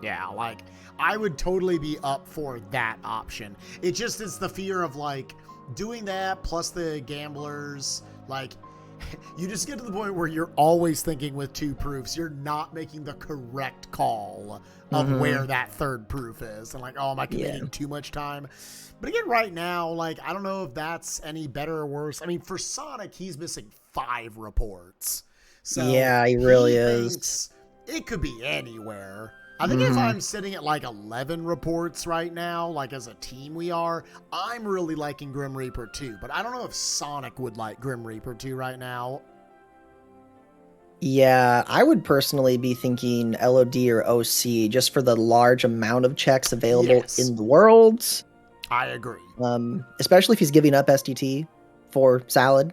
yeah, like, I would totally be up for that option. It just is the fear of, like, doing that plus the gamblers, like, you just get to the point where you're always thinking with two proofs. You're not making the correct call of where that third proof is. And like, oh, am I committing too much time? But again, right now, like, I don't know if that's any better or worse. I mean, for Sonic, he's missing 5 reports. So yeah, he really is. It could be anywhere. I think if I'm sitting at like 11 reports right now, like as a team we are, I'm really liking Grim Reaper 2. But I don't know if Sonic would like Grim Reaper 2 right now. Yeah, I would personally be thinking LOD or OC just for the large amount of checks available in the worlds. I agree. Especially if he's giving up STT for Salad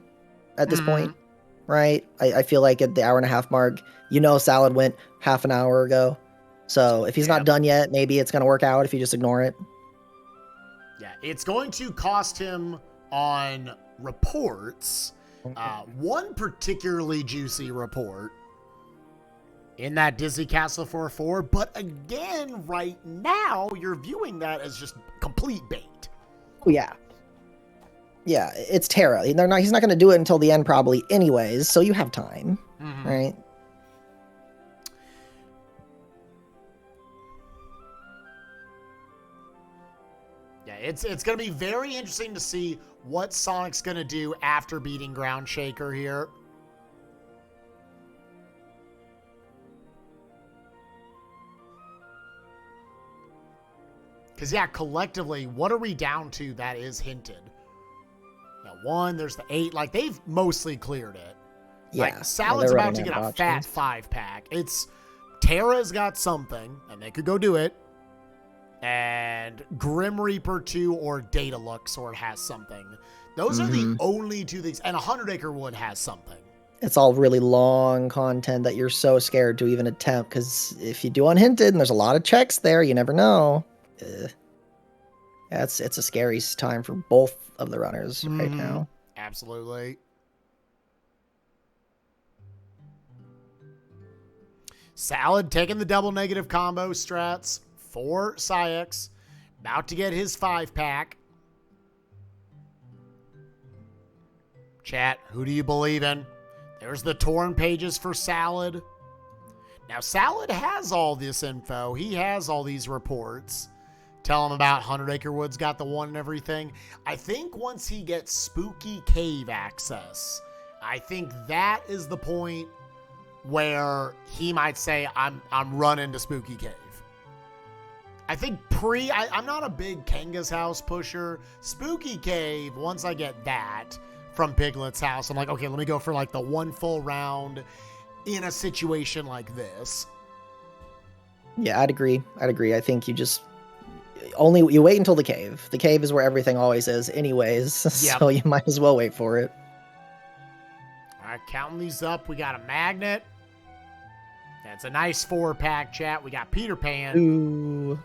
at this point, right? I feel like at the hour and a half mark, Salad went half an hour ago. So if he's not done yet, maybe it's going to work out if you just ignore it. Yeah, it's going to cost him on reports. One particularly juicy report in that Disney Castle 4-4. But again, right now, you're viewing that as just complete bait. Oh, yeah. Yeah, it's Terra. He's not going to do it until the end probably anyways, so you have time, right? Yeah, it's going to be very interesting to see what Sonic's going to do after beating Ground Shaker here. Because, yeah, collectively, what are we down to that is hinted? Now, 1, there's the 8. Like, they've mostly cleared it. Yeah. Like, Salad's about to get a fat 5-pack. Terra's got something, and they could go do it. And Grim Reaper 2 or Data Luxord has something. Those are the only 2 things. And 100 Acre Wood has something. It's all really long content that you're so scared to even attempt, because if you do unhinted and there's a lot of checks there, you never know. It's a scary time for both of the runners right now. Absolutely. Salad taking the double negative combo strats for Syx. About to get his 5-pack. Chat, who do you believe in? There's the torn pages for Salad. Now, Salad has all this info. He has all these reports. Tell him about 100 Acre Wood's got the 1 and everything. I think once he gets Spooky Cave access, I think that is the point where he might say, I'm running to Spooky Cave. I think I'm not a big Kanga's house pusher. Spooky Cave, once I get that from Piglet's house, I'm like, okay, let me go for like the 1 full round in a situation like this. Yeah, I'd agree. I think you wait until the cave. The cave is where everything always is anyways, so you might as well wait for it. All right, counting these up, we got a magnet. That's a nice 4-pack, chat. We got Peter Pan. Ooh.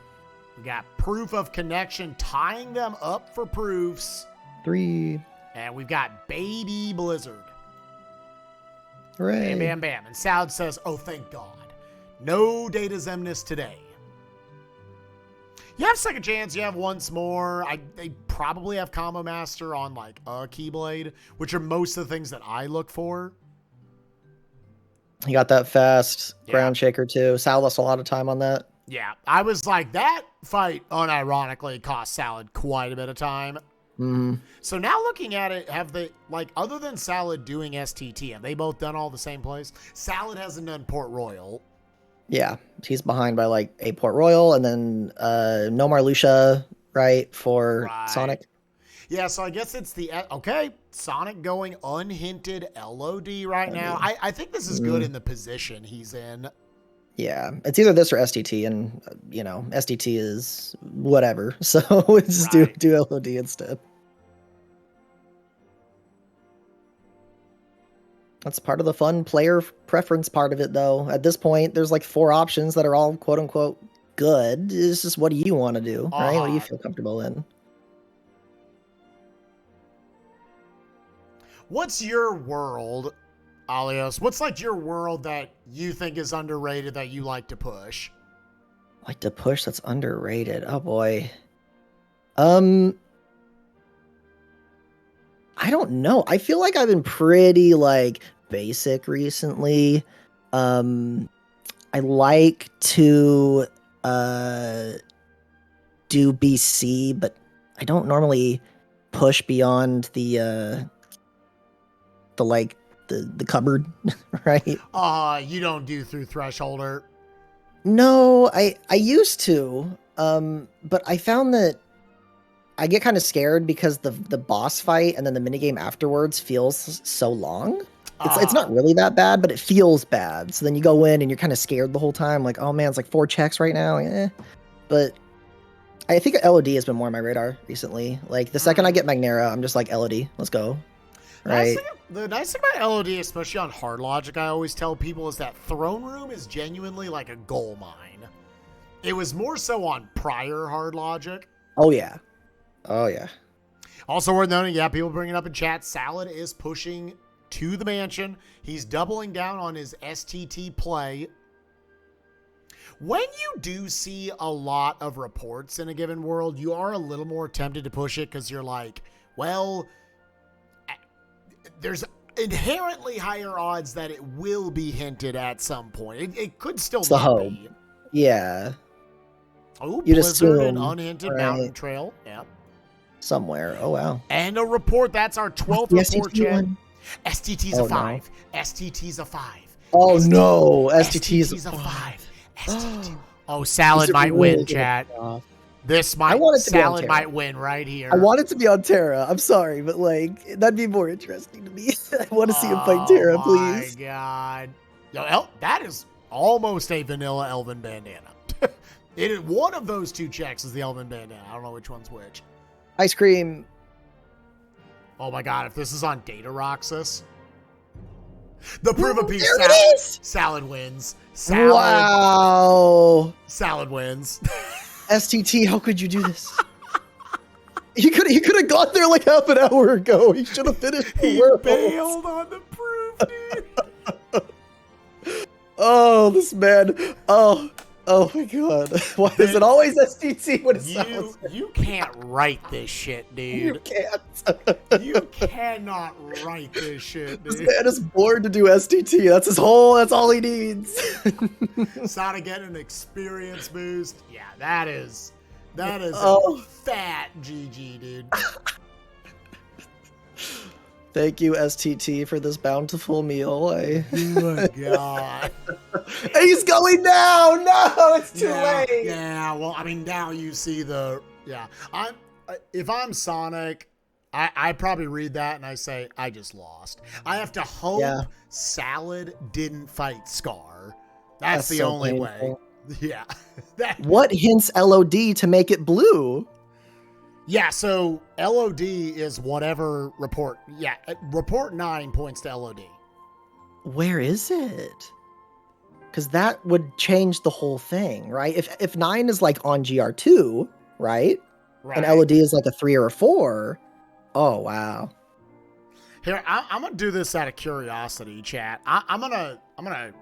We got Proof of Connection, tying them up for proofs. 3. And we've got Baby Blizzard. Hooray. Bam, bam, bam. And Salad says, oh, thank God. No Data Zemnis today. You have second chance. You have once more. They probably have Combo Master on like a Keyblade, which are most of the things that I look for. He got that fast ground shaker too. Sal lost a lot of time on that. Yeah, I was like, that fight unironically cost Salad quite a bit of time. Mm-hmm. So now looking at it, have they, like, other than Salad doing STT, have they both done all the same place? Salad hasn't done Port Royal. Yeah, he's behind by like a Port Royal, and then no Marluxia, right, for Sonic. Yeah, so I guess it's the Sonic going unhinted LOD right now. I think this is good in the position he's in. Yeah, it's either this or STT, and STT is whatever. So just do LOD instead. That's part of the fun player preference part of it, though. At this point, there's like 4 options that are all quote unquote good. It's just, what do you want to do, right? What do you feel comfortable in? What's your world, Alios? What's like your world that you think is underrated that you like to push? Like to push that's underrated. Oh boy. I don't know. I feel like I've been pretty like basic recently. I like to do BC, but I don't normally push beyond the cupboard, right? You don't do through Thresholder? No, I used to. But I found that I get kind of scared because the boss fight and then the minigame afterwards feels so long. It's not really that bad, but it feels bad. So then you go in and you're kind of scared the whole time. Like, oh man, it's like 4 checks right now. But I think LOD has been more on my radar recently. Like the second I get Magnera, I'm just like, LOD, let's go. Right. The nice thing about LOD, especially on hard logic, I always tell people, is that Throne Room is genuinely like a gold mine. It was more so on prior hard logic. Oh yeah. Oh yeah. Also worth noting, people bring it up in chat. Salad is pushing to the mansion. He's doubling down on his STT play. When you do see a lot of reports in a given world, you are a little more tempted to push it because you're like, well, there's inherently higher odds that it will be hinted at some point. It could still not be. Yeah. Oh, you Blizzard and unhinted Mountain Trail. Yeah. Somewhere. Oh, wow. And a report. That's our 12th report, Chad. STT's a 5. No. STT's a 5. Oh, no. STT's a 5. STT. Oh, Salad might win, chat. Salad might win right here. I want it to be on Terra. I'm sorry, but like that'd be more interesting to me. I want to see him fight Terra, please. Oh my god. Yo, that is almost a vanilla Elven bandana. One of those 2 checks is the Elven bandana. I don't know which one's which. Ice cream. Oh my god, if this is on Data Roxas. The proof of peace. Salad wins. Wow. Salad wins. STT, how could you do this? He could have got there like half an hour ago. He should have finished the world. He bailed on the proof, dude. Oh, this man. Oh my god. Why is it always STT when it's You can't write this shit, dude. You can't. You cannot write this shit, dude. This man is born to do STT. That's all he needs. Sonic getting an experience boost. Yeah, that is a fat GG, dude. Thank you, STT, for this bountiful meal. Oh my god. He's going down! No, it's too late! Yeah, well, I mean, now you see if I'm Sonic, I probably read that and I say, I just lost. I have to hope Salad didn't fight Scar. That's the only way. Yeah. What hints LOD to make it blue? Yeah, so LOD is whatever report. Yeah, report 9 points to LOD. Where is it? Because that would change the whole thing, right? If 9 is like on GR2, right? And LOD is like a 3 or a 4. Oh, wow. Here, I'm gonna do this out of curiosity, chat. I'm gonna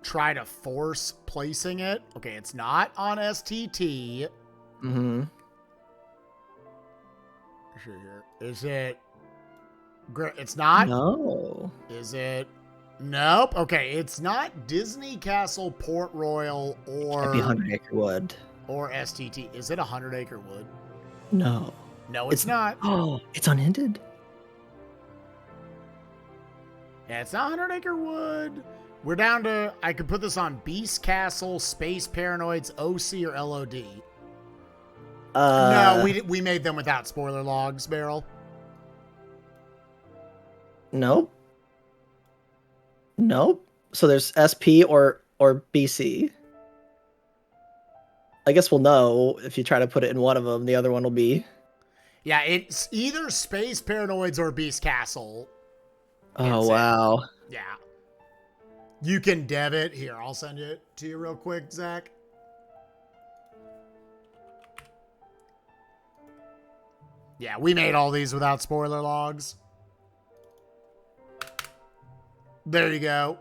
try to force placing it. Okay, it's not on STT. Mm-hmm. Sure here. Is it? It's not. No. Is it? Nope. Okay, it's not Disney Castle, Port Royal, Can't be 100 Acre Wood. or STT. Is it 100 Acre Wood? No. No, it's not. Oh, it's unended. Yeah, it's not 100 Acre Wood. We're down to, I could put this on Beast Castle, Space Paranoids, OC, or LOD. No, we made them without spoiler logs, Beryl. Nope. Nope. So there's SP or BC. I guess we'll know if you try to put it in one of them. The other one will be. Yeah, it's either Space Paranoids or Beast Castle. Oh, wow. Yeah. You can dev it. Here, I'll send it to you real quick, Zach. Yeah, we made all these without spoiler logs. There you go.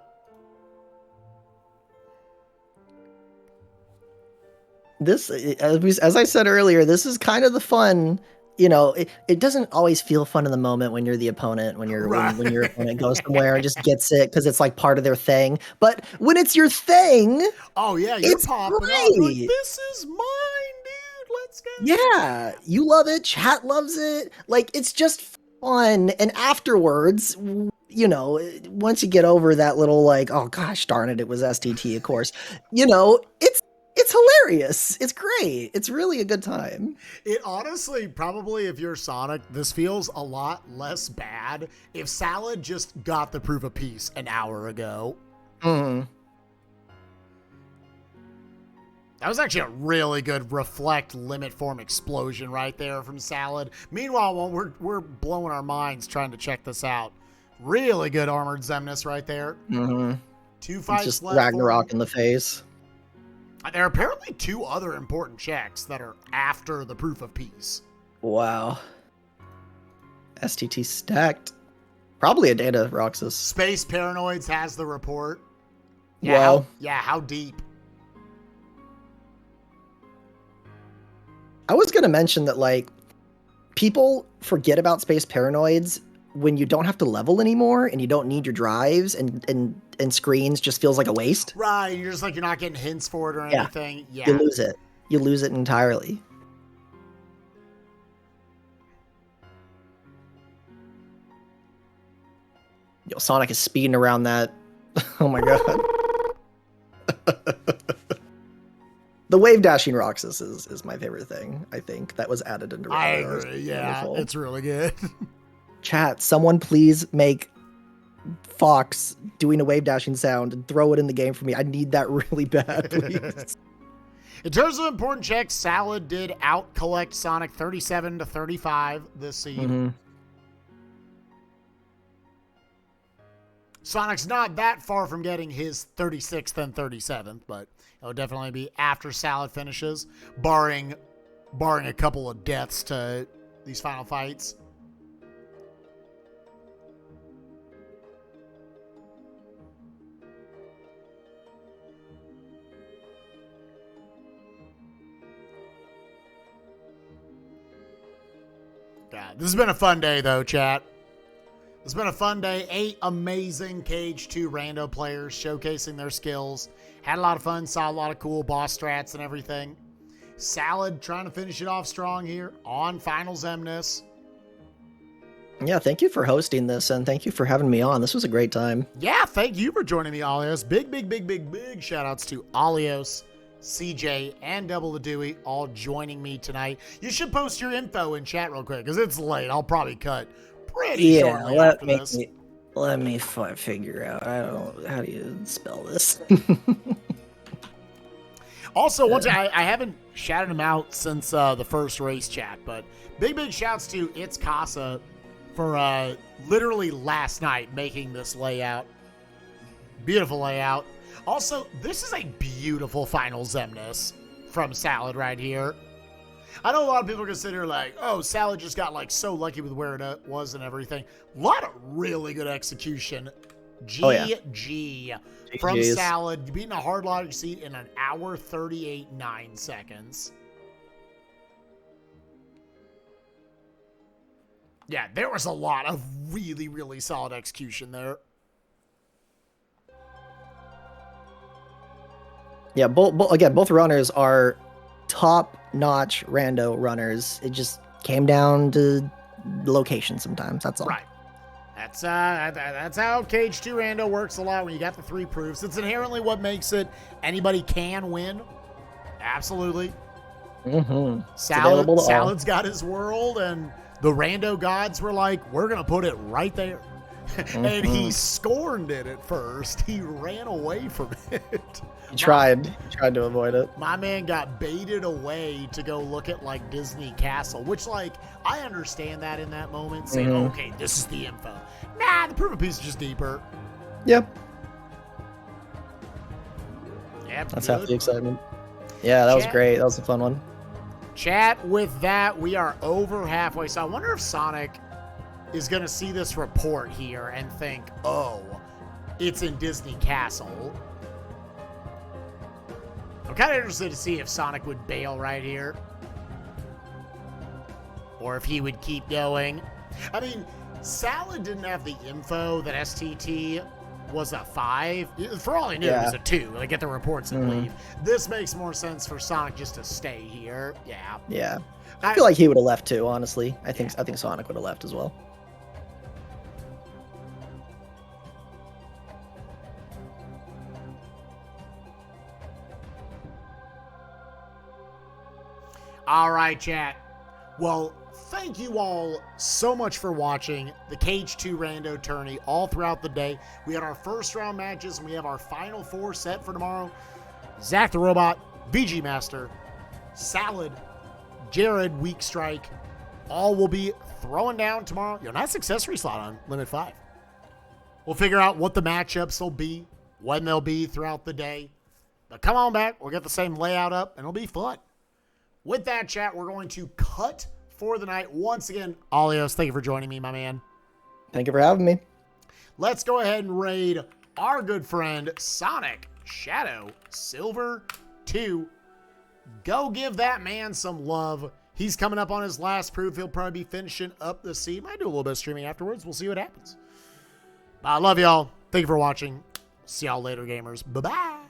This, as I said earlier, this is kind of the fun. You know, it doesn't always feel fun in the moment when you're the opponent, when your opponent goes somewhere and just gets it because it's like part of their thing. But when it's your thing, oh yeah, you're popping great. up. Like, this is mine, dude. Let's go. Yeah, you love it. Chat loves it. Like, it's just fun. And afterwards, you know, once you get over that little like, oh gosh, darn it, it was STT, of course. You know, it's hilarious. It's great. It's really a good time. It honestly, probably if you're Sonic, this feels a lot less bad if Salad just got the proof of peace an hour ago. Mm. That was actually a really good reflect limit form explosion right there from Salad. Meanwhile, we're blowing our minds trying to check this out. Really good armored Xemnas right there. Mm-hmm. 2 fights just left. Ragnarok in the face. There are apparently 2 other important checks that are after the proof of peace. Wow. STT stacked. Probably a Data Roxas. Space Paranoids has the report. Yeah, wow. How deep? I was going to mention that, like, people forget about Space Paranoids when you don't have to level anymore and you don't need your drives and screens just feels like a waste. Right, you're just like, you're not getting hints for it or anything. Yeah. You lose it. You lose it entirely. Yo, Sonic is speeding around that. Oh my god. The wave dashing Roxas is my favorite thing, I think. That was added into Rando. I agree, yeah. Wonderful. It's really good. Chat, someone please make Fox doing a wave dashing sound and throw it in the game for me. I need that really bad, please. In terms of important checks, Salad did out collect Sonic 37-35 this seed. Mm-hmm. Sonic's not that far from getting his 36th and 37th, but it'll definitely be after Salad finishes, barring a couple of deaths to these final fights. God, this has been a fun day, though, chat. It's been a fun day. 8 amazing KH2 Rando players showcasing their skills. Had a lot of fun. Saw a lot of cool boss strats and everything. Salad trying to finish it off strong here on Final Xemnas. Yeah, thank you for hosting this, and thank you for having me on. This was a great time. Yeah, thank you for joining me, Alios. Big shout outs to Alios, CJ, and Double the Dewey all joining me tonight. You should post your info in chat real quick because it's late. I'll probably cut pretty shortly after this. Let me figure out. How do you spell this? Also, I haven't shouted him out since the first race chat, but big shouts to It's Casa for literally last night making this layout. Beautiful layout. Also, this is a beautiful Final Xemnas from Salad right here. I know a lot of people consider like, oh, Salad just got like so lucky with where it was and everything. A lot of really good execution. GG from Salad, beating a hard logic seat in 1 hour 38 9 seconds. Yeah, there was a lot of really, really solid execution there. Yeah, both runners are top-notch rando runners. It just came down to location sometimes. That's all. Right. That's how KH2 Rando works a lot when you got the 3 proofs. It's inherently what makes it anybody can win. Absolutely. Mm-hmm. Salad's got his world, and the Rando gods were like, we're going to put it right there. And he scorned it at first. He ran away from it. He tried to avoid it. My man got baited away to go look at, like, Disney Castle, which, like, I understand that in that moment, saying, okay, this is the info. Nah, the proof of peace is just deeper. Yep. Yeah, that's half the excitement. Yeah, that was great. That was a fun one. Chat, with that, we are over halfway. So I wonder if Sonic is going to see this report here and think, oh, it's in Disney Castle. I'm kind of interested to see if Sonic would bail right here. Or if he would keep going. I mean, Salad didn't have the info that STT was a 5. For all I knew, it was a 2. They get the reports and leave. This makes more sense for Sonic just to stay here. Yeah. Yeah. I feel like he would have left too, honestly. I think Sonic would have left as well. All right, chat. Well, thank you all so much for watching the KH2 Rando Tourney all throughout the day. We had our first round matches, and we have our final 4 set for tomorrow. Zach the Robot, VG Master, Salad, Jared, Weak Strike, all will be throwing down tomorrow. Nice accessory slot on Limit 5. We'll figure out what the matchups will be, when they'll be throughout the day. But come on back. We'll get the same layout up, and it'll be fun. With that, chat, we're going to cut for the night. Once again, Alios, thank you for joining me, my man. Thank you for having me. Let's go ahead and raid our good friend Sonic Shadow Silver 2. Go give that man some love. He's coming up on his last proof. He'll probably be finishing up the seed. Might do a little bit of streaming afterwards. We'll see what happens. I love y'all. Thank you for watching. See y'all later, gamers. Bye-bye.